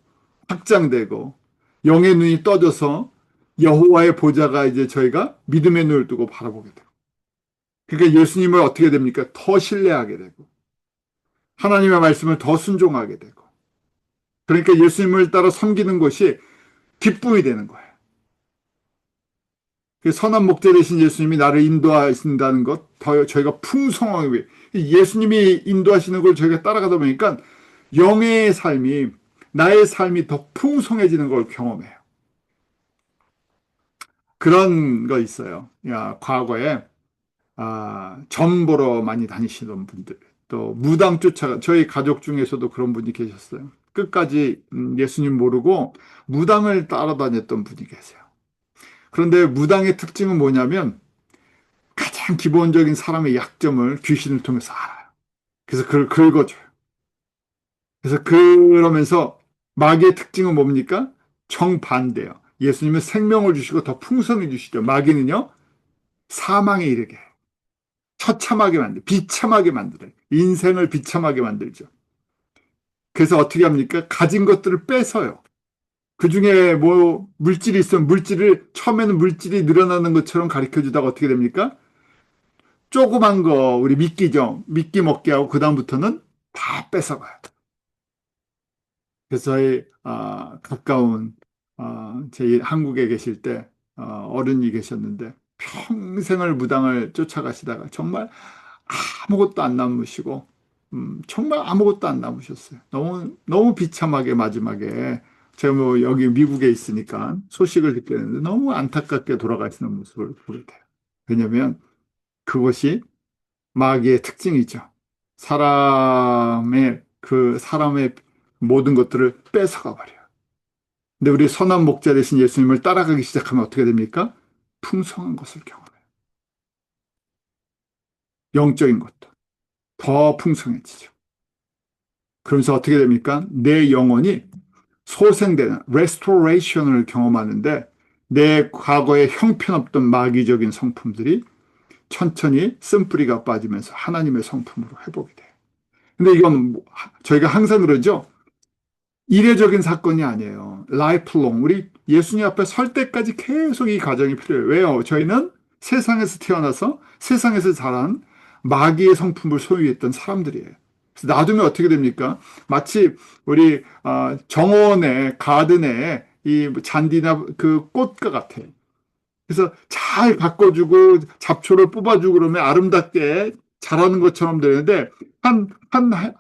확장되고 영의 눈이 떠져서 여호와의 보좌가 이제 저희가 믿음의 눈을 뜨고 바라보게 되고 그러니까 예수님을 어떻게 됩니까? 더 신뢰하게 되고 하나님의 말씀을 더 순종하게 되고 그러니까 예수님을 따라 섬기는 것이 기쁨이 되는 거예요. 선한 목자 되신 예수님이 나를 인도하신다는 것, 더 저희가 풍성하게 예수님이 인도하시는 걸 저희가 따라가다 보니까 영의 삶이, 나의 삶이 더 풍성해지는 걸 경험해요. 그런 거 있어요. 야, 과거에 점 보러 많이 다니시던 분들, 또 무당 쫓아가, 저희 가족 중에서도 그런 분이 계셨어요. 끝까지 예수님 모르고 무당을 따라다녔던 분이 계세요. 그런데 무당의 특징은 뭐냐면 가장 기본적인 사람의 약점을 귀신을 통해서 알아요. 그래서 그걸 긁어줘요. 그래서 그러면서 마귀의 특징은 뭡니까? 정반대예요. 예수님은 생명을 주시고 더 풍성히 주시죠. 마귀는요, 사망에 이르게 해요. 처참하게 비참하게 만들어요. 인생을 비참하게 만들죠. 그래서 어떻게 합니까? 가진 것들을 뺏어요. 그 중에 뭐 물질이 있으면 물질을 처음에는 물질이 늘어나는 것처럼 가르쳐 주다가 어떻게 됩니까? 조그만 거 우리 미끼죠. 미끼 먹게 하고 그다음부터는 다 뺏어가요. 그래서 저희 가까운 제 한국에 계실 때 어른이 계셨는데 평생을 무당을 쫓아가시다가 정말 아무것도 안 남으시고 정말 아무것도 안 남으셨어요. 너무 너무 비참하게 마지막에 제가 뭐 여기 미국에 있으니까 소식을 듣게 됐는데 너무 안타깝게 돌아가시는 모습을 보게 돼요. 왜냐하면 그것이 마귀의 특징이죠. 사람의 모든 것들을 뺏어가 버려요. 근데 우리 선한 목자 되신 예수님을 따라가기 시작하면 어떻게 됩니까? 풍성한 것을 경험해요. 영적인 것도 더 풍성해지죠. 그러면서 어떻게 됩니까? 내 영혼이 소생되는 레스토레이션을 경험하는데 내 과거의 형편없던 마귀적인 성품들이 천천히 쓴뿌리가 빠지면서 하나님의 성품으로 회복이 돼요. 근데 이건 저희가 항상 그러죠. 이례적인 사건이 아니에요. 라이프롱. 우리 예수님 앞에 설 때까지 계속 이 과정이 필요해요. 왜요? 저희는 세상에서 태어나서 세상에서 자란 마귀의 성품을 소유했던 사람들이에요. 그래서 놔두면 어떻게 됩니까? 마치 우리 정원의 가든에 이 잔디나 그 꽃과 같아요. 그래서 잘 가꿔주고 잡초를 뽑아주고 그러면 아름답게 자라는 것처럼 되는데 한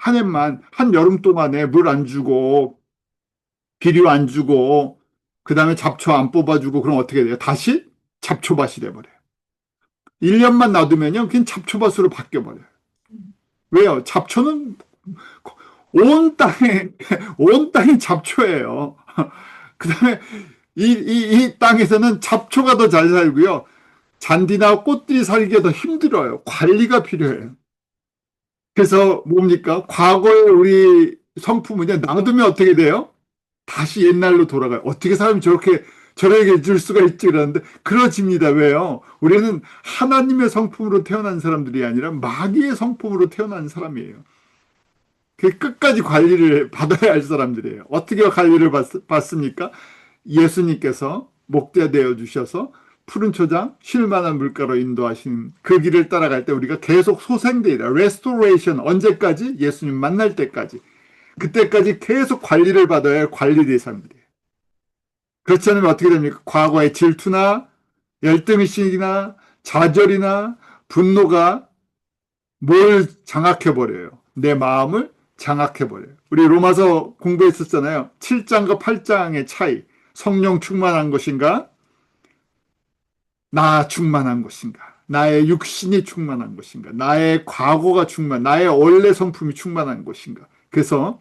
해만, 한 여름 동안에 물 안 주고 비료 안 주고 그다음에 잡초 안 뽑아주고 그럼 어떻게 돼요? 다시 잡초밭이 돼버려요. 1년만 놔두면요. 그냥 잡초밭으로 바뀌어버려요. 왜요? 잡초는 온 땅에, 온 땅이 잡초예요. 그다음에 이 땅에서는 잡초가 더 잘 살고요. 잔디나 꽃들이 살기가 더 힘들어요. 관리가 필요해요. 그래서 뭡니까? 과거에 우리 성품은요, 놔두면 어떻게 돼요? 다시 옛날로 돌아가요. 어떻게 사람이 저렇게 줄 수가 있지? 그러는데, 그러집니다. 왜요? 우리는 하나님의 성품으로 태어난 사람들이 아니라 마귀의 성품으로 태어난 사람이에요. 그 끝까지 관리를 받아야 할 사람들이에요. 어떻게 관리를 받습니까? 예수님께서 목자 되어 주셔서 푸른 초장, 쉴만한 물가로 인도하신 그 길을 따라갈 때 우리가 계속 소생되리라. 레스토레이션 언제까지? 예수님 만날 때까지. 그때까지 계속 관리를 받아야 할 관리 대상들이에요. 그렇지 않으면 어떻게 됩니까? 과거의 질투나 열등의식이나 좌절이나 분노가 뭘 장악해버려요? 내 마음을 장악해버려요. 우리 로마서 공부했었잖아요. 7장과 8장의 차이. 성령 충만한 것인가? 나 충만한 것인가? 나의 육신이 충만한 것인가? 나의 과거가 나의 원래 성품이 충만한 것인가? 그래서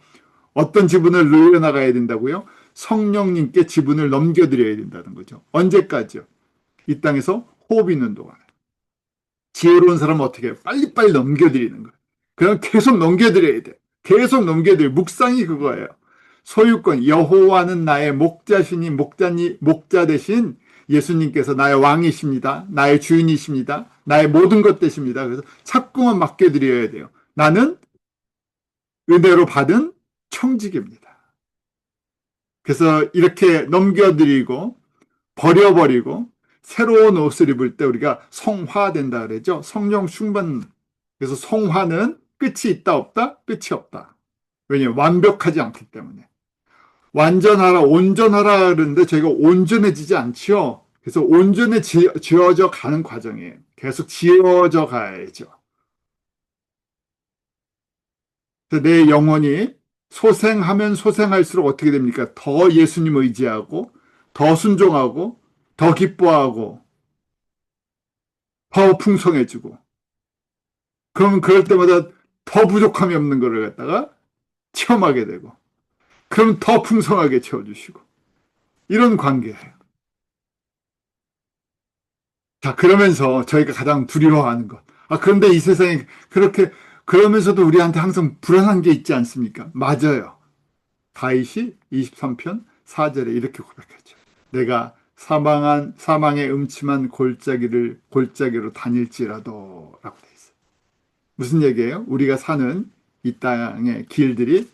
어떤 지분을 늘려나가야 된다고요? 성령님께 지분을 넘겨드려야 된다는 거죠. 언제까지요? 이 땅에서 호흡 있는 동안. 지혜로운 사람은 어떻게 해요? 빨리빨리 넘겨드리는 거예요. 그럼 계속 넘겨드려야 돼. 계속 넘겨드려. 묵상이 그거예요. 소유권, 여호와는 나의 목자시니 목자 대신 예수님께서 나의 왕이십니다. 나의 주인이십니다. 나의 모든 것 되십니다. 그래서 자꾸만 맡겨드려야 돼요. 나는 은혜로 받은 청지기입니다. 그래서 이렇게 넘겨드리고 버려버리고 새로운 옷을 입을 때 우리가 성화된다 그러죠. 성령 충만. 그래서 성화는 끝이 있다 없다? 끝이 없다. 왜냐하면 완벽하지 않기 때문에. 완전하라 온전하라 그러는데 저희가 온전해지지 않죠. 그래서 지어져 가는 과정이에요. 계속 지어져 가야죠. 그래서 내 영혼이 소생하면 소생할수록 어떻게 됩니까? 더 예수님 의지하고, 더 순종하고, 더 기뻐하고, 더 풍성해지고, 그러면 그럴 때마다 더 부족함이 없는 거를 갖다가 체험하게 되고, 그럼 더 풍성하게 채워주시고, 이런 관계예요. 자, 그러면서 저희가 가장 두려워하는 것. 아, 그런데 이 세상에 그렇게, 그러면서도 우리한테 항상 불안한 게 있지 않습니까? 맞아요. 다윗이 23편 4절에 이렇게 고백했죠. 내가 사망의 음침한 골짜기로 다닐지라도 라고 돼 있어요. 무슨 얘기예요? 우리가 사는 이 땅의 길들이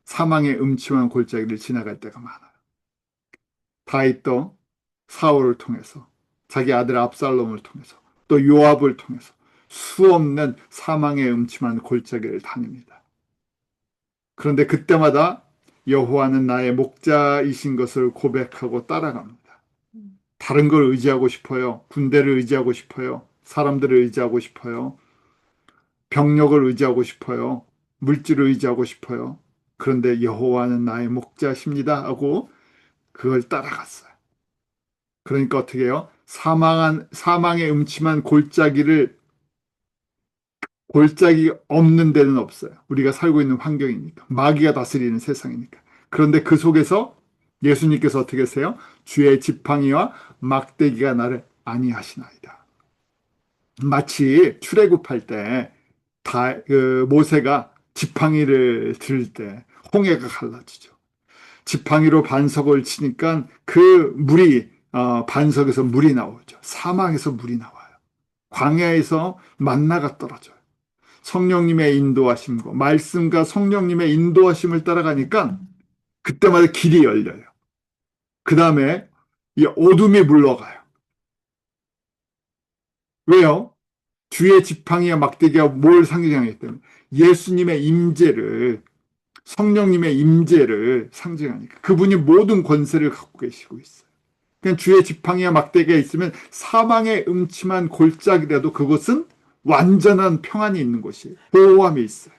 사망의 음침한 골짜기를 지나갈 때가 많아요. 다윗도 사울을 통해서, 자기 아들 압살롬을 통해서, 또 요압을 통해서 수없는 사망의 음침한 골짜기를 다닙니다. 그런데 그때마다 여호와는 나의 목자이신 것을 고백하고 따라갑니다. 다른 걸 의지하고 싶어요. 군대를 의지하고 싶어요. 사람들을 의지하고 싶어요. 병력을 의지하고 싶어요. 물질을 의지하고 싶어요. 그런데 여호와는 나의 목자십니다 하고 그걸 따라갔어요. 그러니까 어떻게 해요? 사망의 음침한 골짜기 없는 데는 없어요. 우리가 살고 있는 환경이니까. 마귀가 다스리는 세상이니까. 그런데 그 속에서 예수님께서 어떻게 하세요? 주의 지팡이와 막대기가 나를 안위하시나이다. 마치 출애굽할 때 모세가 지팡이를 들 때 홍해가 갈라지죠. 지팡이로 반석을 치니까 그 물이 반석에서 물이 나오죠. 사막에서 물이 나와요. 광야에서 만나가 떨어져요. 성령님의 인도하심과 말씀과 성령님의 인도하심을 따라가니까 그때마다 길이 열려요. 그 다음에 이 어둠이 물러가요. 왜요? 주의 지팡이와 막대기가 뭘 상징하기 때문에 예수님의 임재를 성령님의 임재를 상징하니까 그분이 모든 권세를 갖고 계시고 있어요. 그냥 주의 지팡이와 막대기가 있으면 사망의 음침한 골짜기라도 그것은 완전한 평안이 있는 곳이에요. 보호함이 있어요.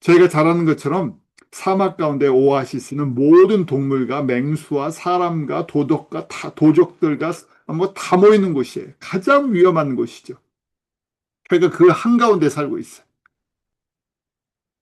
저희가 잘 아는 것처럼 사막 가운데 오아시스는 모든 동물과 맹수와 사람과 도덕과 도적들과 뭐 다 모이는 곳이에요. 가장 위험한 곳이죠. 그러니까 그 한가운데 살고 있어요.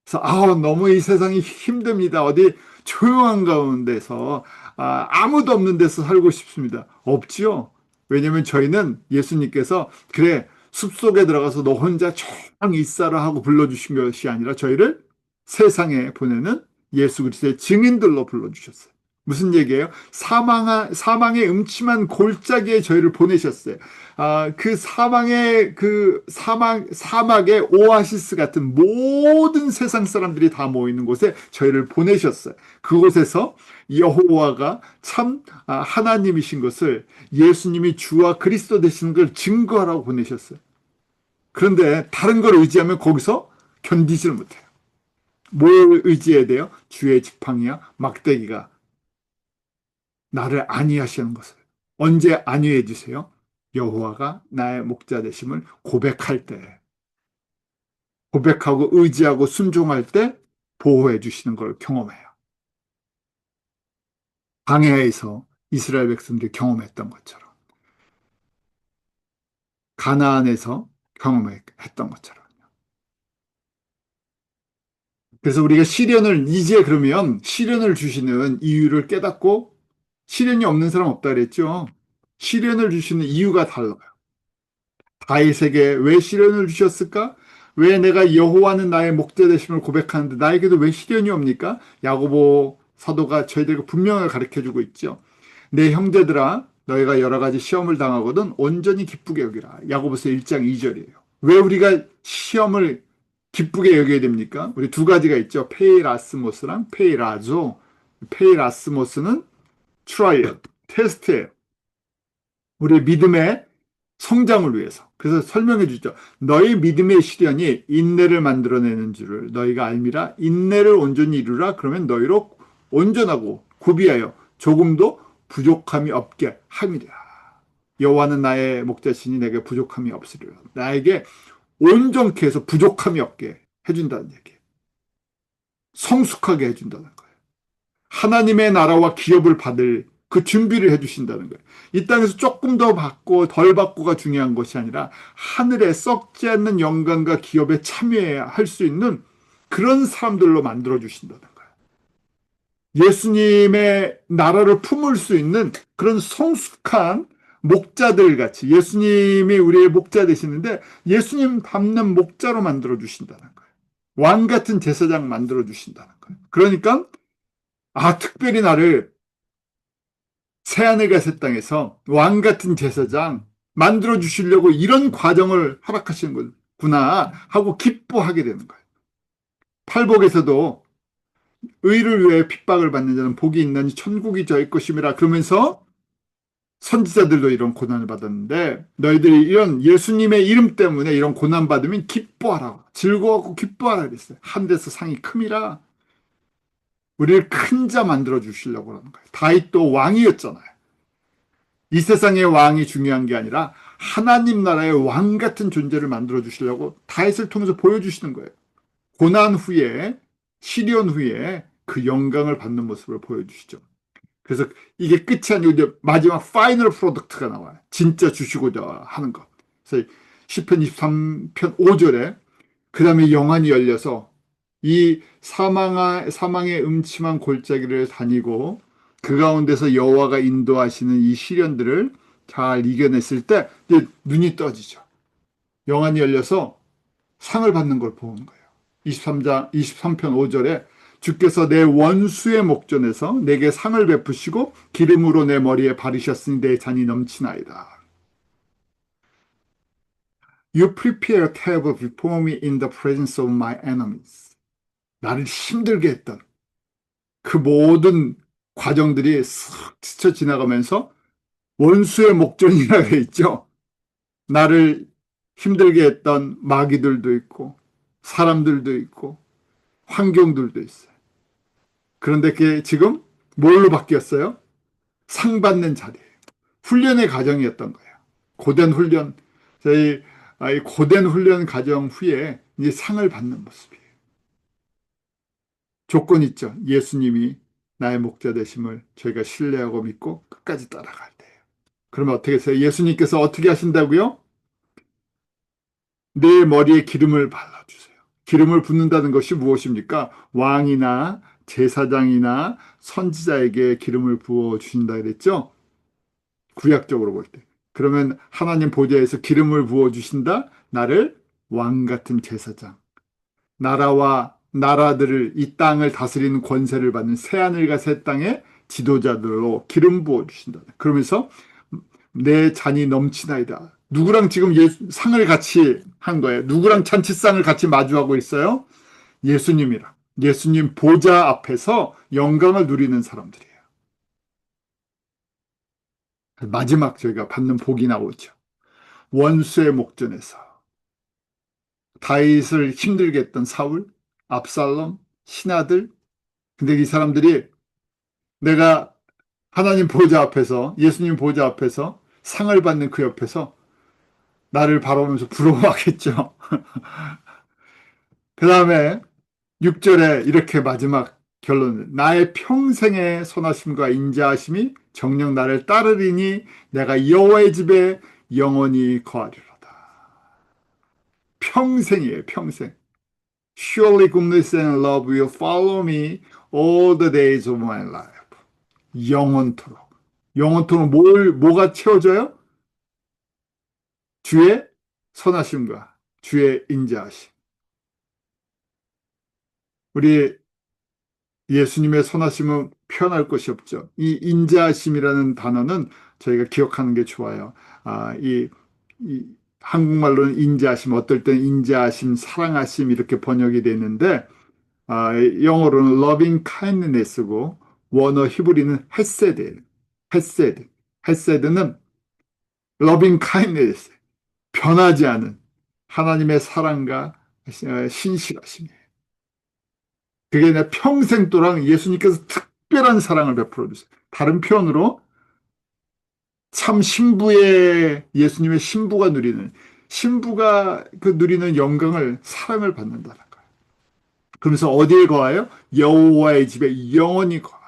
그래서 너무 이 세상이 힘듭니다. 어디 조용한 가운데서 아무도 없는 데서 살고 싶습니다. 없지요. 왜냐하면 저희는 예수님께서 그래 숲속에 들어가서 너 혼자 조용히 있어라 하고 불러주신 것이 아니라 저희를 세상에 보내는 예수 그리스도의 증인들로 불러주셨어요. 무슨 얘기예요? 사망의 음침한 골짜기에 저희를 보내셨어요. 사막의 오아시스 같은 모든 세상 사람들이 다 모이는 곳에 저희를 보내셨어요. 그곳에서 여호와가 참 하나님이신 것을 예수님이 주와 그리스도 되시는 걸 증거하라고 보내셨어요. 그런데 다른 걸 의지하면 거기서 견디지를 못해요. 뭘 의지해야 돼요? 주의 지팡이와 막대기가 나를 안위하시는 것을. 언제 안위해 주세요? 여호와가 나의 목자 되심을 고백할 때, 고백하고 의지하고 순종할 때 보호해 주시는 걸 경험해요. 광야에서 이스라엘 백성들이 경험했던 것처럼, 가나안에서 경험했던 것처럼. 그래서 우리가 시련을 이제 그러면 시련을 주시는 이유를 깨닫고 시련이 없는 사람 없다 그랬죠. 시련을 주시는 이유가 달라요. 다윗에게 왜 시련을 주셨을까? 왜 내가 여호와는 나의 목자 되심을 고백하는데 나에게도 왜 시련이 옵니까? 야고보 사도가 저희들에게 분명히 가르쳐주고 있죠. 내 형제들아 너희가 여러 가지 시험을 당하거든 온전히 기쁘게 여기라. 야고보서 1장 2절이에요. 왜 우리가 시험을 기쁘게 여겨야 됩니까? 우리 두 가지가 있죠. 페이라스모스랑 페이라조. 페이라스모스는 트라이얼, 테스트예요. 우리 믿음의 성장을 위해서. 그래서 설명해 주죠. 너희 믿음의 시련이 인내를 만들어내는 줄을 너희가 알미라. 인내를 온전히 이루라. 그러면 너희로 온전하고 구비하여 조금도 부족함이 없게 함이라. 여호와는 나의 목자시니 내게 부족함이 없으리라. 나에게 온전케 해서 부족함이 없게 해준다는 얘기예요. 성숙하게 해준다는 거예요. 하나님의 나라와 기업을 받을 그 준비를 해주신다는 거예요. 이 땅에서 조금 더 받고 덜 받고가 중요한 것이 아니라 하늘에 썩지 않는 영광과 기업에 참여해야 할 수 있는 그런 사람들로 만들어주신다는 거예요. 예수님의 나라를 품을 수 있는 그런 성숙한 목자들 같이 예수님이 우리의 목자 되시는데 예수님 닮는 목자로 만들어주신다는 거예요. 왕 같은 제사장 만들어주신다는 거예요. 그러니까 특별히 나를 새하늘과 새 땅에서 왕 같은 제사장 만들어 주시려고 이런 과정을 허락하시는 거구나 하고 기뻐하게 되는 거예요. 팔복에서도 의를 위해 핍박을 받는 자는 복이 있나니 천국이 저의 것임이라 그러면서 선지자들도 이런 고난을 받았는데 너희들이 이런 예수님의 이름 때문에 이런 고난 받으면 기뻐하라. 즐거워하고 기뻐하라 그랬어요. 하늘에서 상이 큼이라. 우리를 큰 자 만들어 주시려고 하는 거예요. 다윗도 왕이었잖아요. 이 세상의 왕이 중요한 게 아니라 하나님 나라의 왕 같은 존재를 만들어 주시려고 다윗을 통해서 보여주시는 거예요. 고난 후에, 시련 후에 그 영광을 받는 모습을 보여주시죠. 그래서 이게 끝이 아니고 이제 마지막 파이널 프로덕트가 나와요. 진짜 주시고자 하는 것. 그래서 시편 23편 5절에 그 다음에 영안이 열려서 이 사망의 음침한 골짜기를 다니고 그 가운데서 여호와가 인도하시는 이 시련들을 잘 이겨냈을 때 이제 눈이 떠지죠. 영안이 열려서 상을 받는 걸 보는 거예요. 23편 5절에 주께서 내 원수의 목전에서 내게 상을 베푸시고 기름으로 내 머리에 바르셨으니 내 잔이 넘치나이다. You prepare a table before me in the presence of my enemies. 나를 힘들게 했던 그 모든 과정들이 싹 스쳐 지나가면서 원수의 목전이라고 돼 있죠. 나를 힘들게 했던 마귀들도 있고 사람들도 있고 환경들도 있어요. 그런데 그게 지금 뭘로 바뀌었어요? 상 받는 자리예요. 훈련의 과정이었던 거예요. 고된 훈련, 저희 고된 훈련 과정 후에 이제 상을 받는 모습이에요. 조건 있죠. 예수님이 나의 목자 되심을 저희가 신뢰하고 믿고 끝까지 따라갈 때예요. 그러면 어떻게 해서요? 예수님께서 어떻게 하신다고요? 내 머리에 기름을 발라주세요. 기름을 붓는다는 것이 무엇입니까? 왕이나 제사장이나 선지자에게 기름을 부어 주신다 그랬죠? 구약적으로 볼 때. 그러면 하나님 보좌에서 기름을 부어 주신다? 나를 왕 같은 제사장, 나라와 나라들을 이 땅을 다스리는 권세를 받는 새하늘과 새 땅의 지도자들로 기름 부어 주신다. 그러면서 내 잔이 넘치나이다. 누구랑 지금 상을 같이 한 거예요? 누구랑 잔치상을 같이 마주하고 있어요? 예수님이랑. 예수님 보좌 앞에서 영광을 누리는 사람들이에요. 마지막 저희가 받는 복이 나오죠. 원수의 목전에서 다윗을 힘들게 했던 사울, 압살롬, 신하들. 근데 이 사람들이 내가 하나님 보좌 앞에서 예수님 보좌 앞에서 상을 받는 그 옆에서 나를 바라보면서 부러워하겠죠. 그 다음에 6절에 이렇게 마지막 결론, 나의 평생의 선하심과 인자하심이 정녕 나를 따르리니 내가 여호와의 집에 영원히 거하리로다. 평생이에요, 평생. Surely goodness and love will follow me all the days of my life. 영원토록. 영원토록 뭐가 채워져요? 주의 선하심과 주의 인자하심. 우리 예수님의 선하심은 표현할 것이 없죠. 이 인자하심이라는 단어는 저희가 기억하는 게 좋아요. 이 한국말로는 인자하심, 어떨 땐 인자하심, 사랑하심 이렇게 번역이 되는데 영어로는 loving kindness고 원어 히브리는 헤세드예요. 헤세드. 헤세드는 loving kindness, 변하지 않은 하나님의 사랑과 신실하심이에요. 그게 내 평생 동안 예수님께서 특별한 사랑을 베풀어 주세요. 다른 표현으로 참 신부의 예수님의 신부가 누리는 그 누리는 영광을 사랑을 받는다는 거예요. 그러면서 어디에 거하여? 여호와의 집에 영원히 거하여.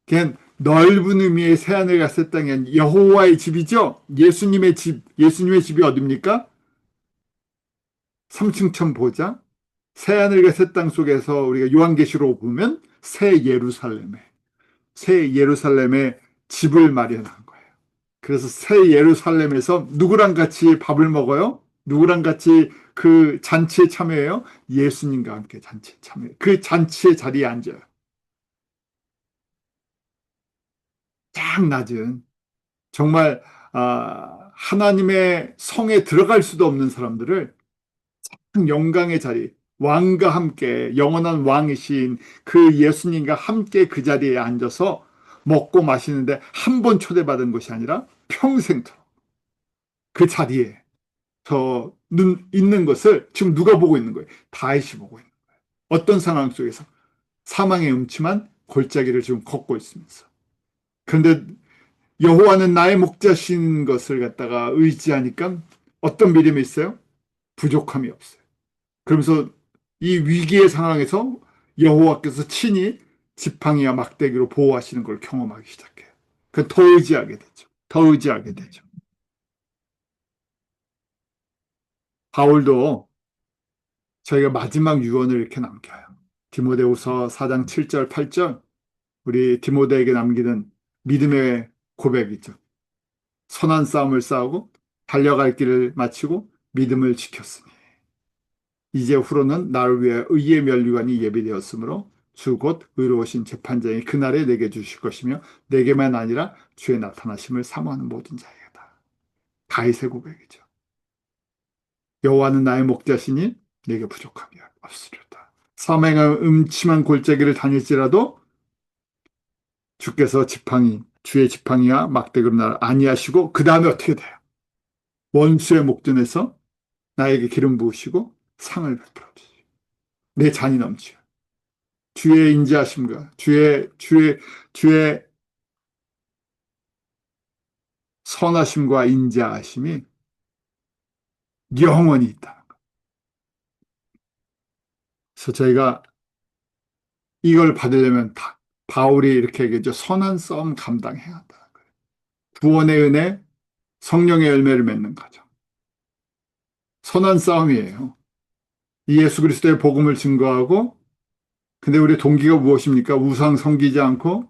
그냥 넓은 의미의 새하늘 같은 땅이 여호와의 집이죠. 예수님의 집, 예수님의 집이 어딥니까? 삼층천 보좌, 새하늘과 새 땅 속에서 우리가 요한계시록 보면 새 예루살렘에 집을 마련한 거예요. 그래서 새 예루살렘에서 누구랑 같이 밥을 먹어요? 누구랑 같이 그 잔치에 참여해요? 예수님과 함께 잔치에 참여해요. 그 잔치의 자리에 앉아요. 쫙 낮은 정말 하나님의 성에 들어갈 수도 없는 사람들을 영광의 자리, 왕과 함께 영원한 왕이신 그 예수님과 함께 그 자리에 앉아서 먹고 마시는데 한 번 초대받은 것이 아니라 평생토록 그 자리에 있는 것을 지금 누가 보고 있는 거예요? 다윗이 보고 있는 거예요. 어떤 상황 속에서? 사망의 음침한 골짜기를 지금 걷고 있으면서. 그런데 여호와는 나의 목자신 것을 갖다가 의지하니까 어떤 믿음이 있어요? 부족함이 없어요. 그러면서 이 위기의 상황에서 여호와께서 친히 지팡이와 막대기로 보호하시는 걸 경험하기 시작해요. 더 의지하게 되죠. 더 의지하게 되죠. 바울도 저희가 마지막 유언을 이렇게 남겨요. 디모데후서 4장 7절, 8절 우리 디모데에게 남기는 믿음의 고백이죠. 선한 싸움을 싸우고 달려갈 길을 마치고 믿음을 지켰으니 이제 후로는 나를 위해 의의 면류관이 예비되었으므로 주 곧 의로우신 재판장이 그날에 내게 주실 것이며 내게만 아니라 주의 나타나심을 사모하는 모든 자에게다. 다윗의 고백이죠. 여호와는 나의 목자시니 내게 부족함이 없으리로다. 사망의 음침한 골짜기를 다닐지라도 주께서 주의 지팡이와 막대기로 나를 안위하시고 그 다음에 어떻게 돼요? 원수의 목전에서 나에게 기름 부으시고 상을 베풀어 주시고 내 잔이 넘치요. 주의 인자하심과 주의 선하심과 인자하심이 영원히 있다는 것. 그래서 저희가 이걸 받으려면 바울이 이렇게 얘기했죠. 선한 싸움 감당해야 한다는 거예요. 구원의 은혜, 성령의 열매를 맺는 과정. 선한 싸움이에요. 이 예수 그리스도의 복음을 증거하고 근데 우리 동기가 무엇입니까? 우상 섬기지 않고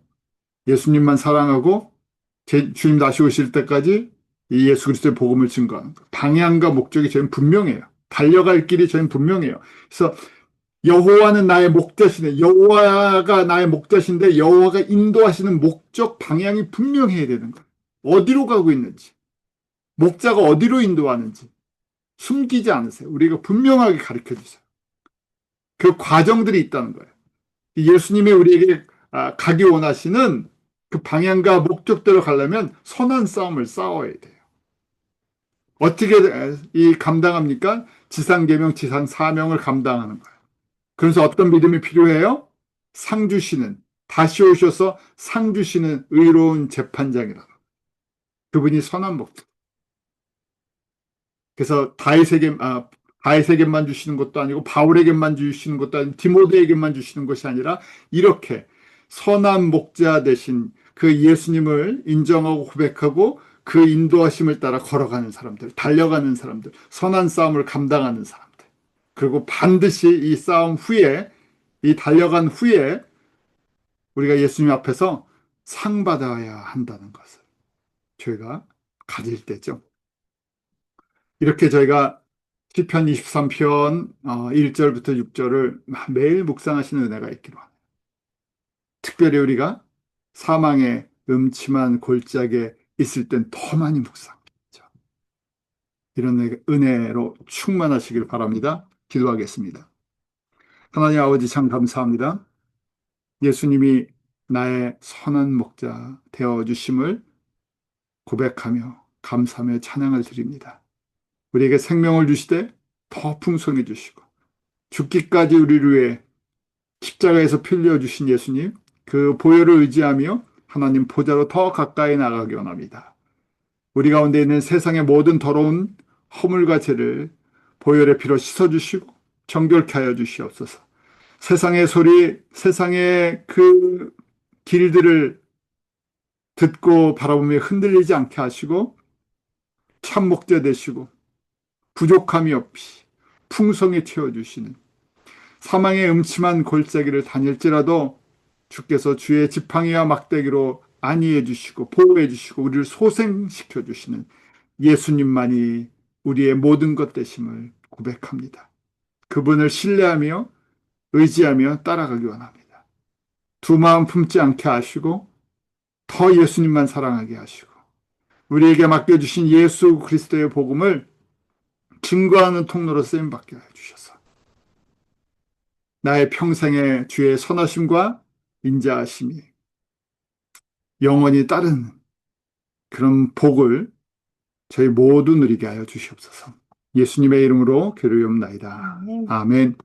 예수님만 사랑하고 주님 다시 오실 때까지 이 예수 그리스도의 복음을 증거하는 것. 방향과 목적이 저희는 분명해요. 달려갈 길이 저희는 분명해요. 그래서 여호와는 나의 목자시네. 여호와가 나의 목자신데 여호와가 인도하시는 목적 방향이 분명해야 되는 거예요. 어디로 가고 있는지, 목자가 어디로 인도하는지 숨기지 않으세요. 우리가 분명하게 가르쳐 주세요. 그 과정들이 있다는 거예요. 예수님이 우리에게 가기 원하시는 그 방향과 목적대로 가려면 선한 싸움을 싸워야 돼요. 어떻게 이 감당합니까? 지상계명, 지상사명을 감당하는 거예요. 그래서 어떤 믿음이 필요해요? 상 주시는, 다시 오셔서 상 주시는 의로운 재판장이라. 그분이 선한 목적. 그래서 다윗에게만 주시는 것도 아니고 바울에게만 주시는 것도 아니고 디모데에게만 주시는 것이 아니라 이렇게 선한 목자 되신 그 예수님을 인정하고 고백하고 그 인도하심을 따라 걸어가는 사람들, 달려가는 사람들, 선한 싸움을 감당하는 사람들. 그리고 반드시 이 싸움 후에, 이 달려간 후에 우리가 예수님 앞에서 상 받아야 한다는 것을 저희가 가질 때죠. 이렇게 저희가 시편 23편 1절부터 6절을 매일 묵상하시는 은혜가 있기로 합니다. 특별히 우리가 사망의 음침한 골짜기에 있을 땐 더 많이 묵상하죠. 이런 은혜로 충만하시길 바랍니다. 기도하겠습니다. 하나님 아버지 참 감사합니다. 예수님이 나의 선한 목자 되어주심을 고백하며 감사하며 찬양을 드립니다. 우리에게 생명을 주시되 더 풍성해 주시고 죽기까지 우리를 위해 십자가에서 피 흘려 주신 예수님 그 보혈을 의지하며 하나님 보좌로 더 가까이 나가기 원합니다. 우리 가운데 있는 세상의 모든 더러운 허물과 죄를 보혈의 피로 씻어주시고 정결케 하여 주시옵소서. 세상의 소리, 세상의 그 길들을 듣고 바라보며 흔들리지 않게 하시고 참 목자 되시고 부족함이 없이 풍성히 채워주시는, 사망의 음침한 골짜기를 다닐지라도 주께서 주의 지팡이와 막대기로 안위해 주시고 보호해 주시고 우리를 소생시켜 주시는 예수님만이 우리의 모든 것 되심을 고백합니다. 그분을 신뢰하며 의지하며 따라가기 원합니다. 두 마음 품지 않게 하시고 더 예수님만 사랑하게 하시고 우리에게 맡겨주신 예수 그리스도의 복음을 증거하는 통로로 쓰임받게 해주셔서 나의 평생의 주의 선하심과 인자하심이 영원히 따르는 그런 복을 저희 모두 누리게 하여 주시옵소서. 예수님의 이름으로 기도하옵나이다. 아멘.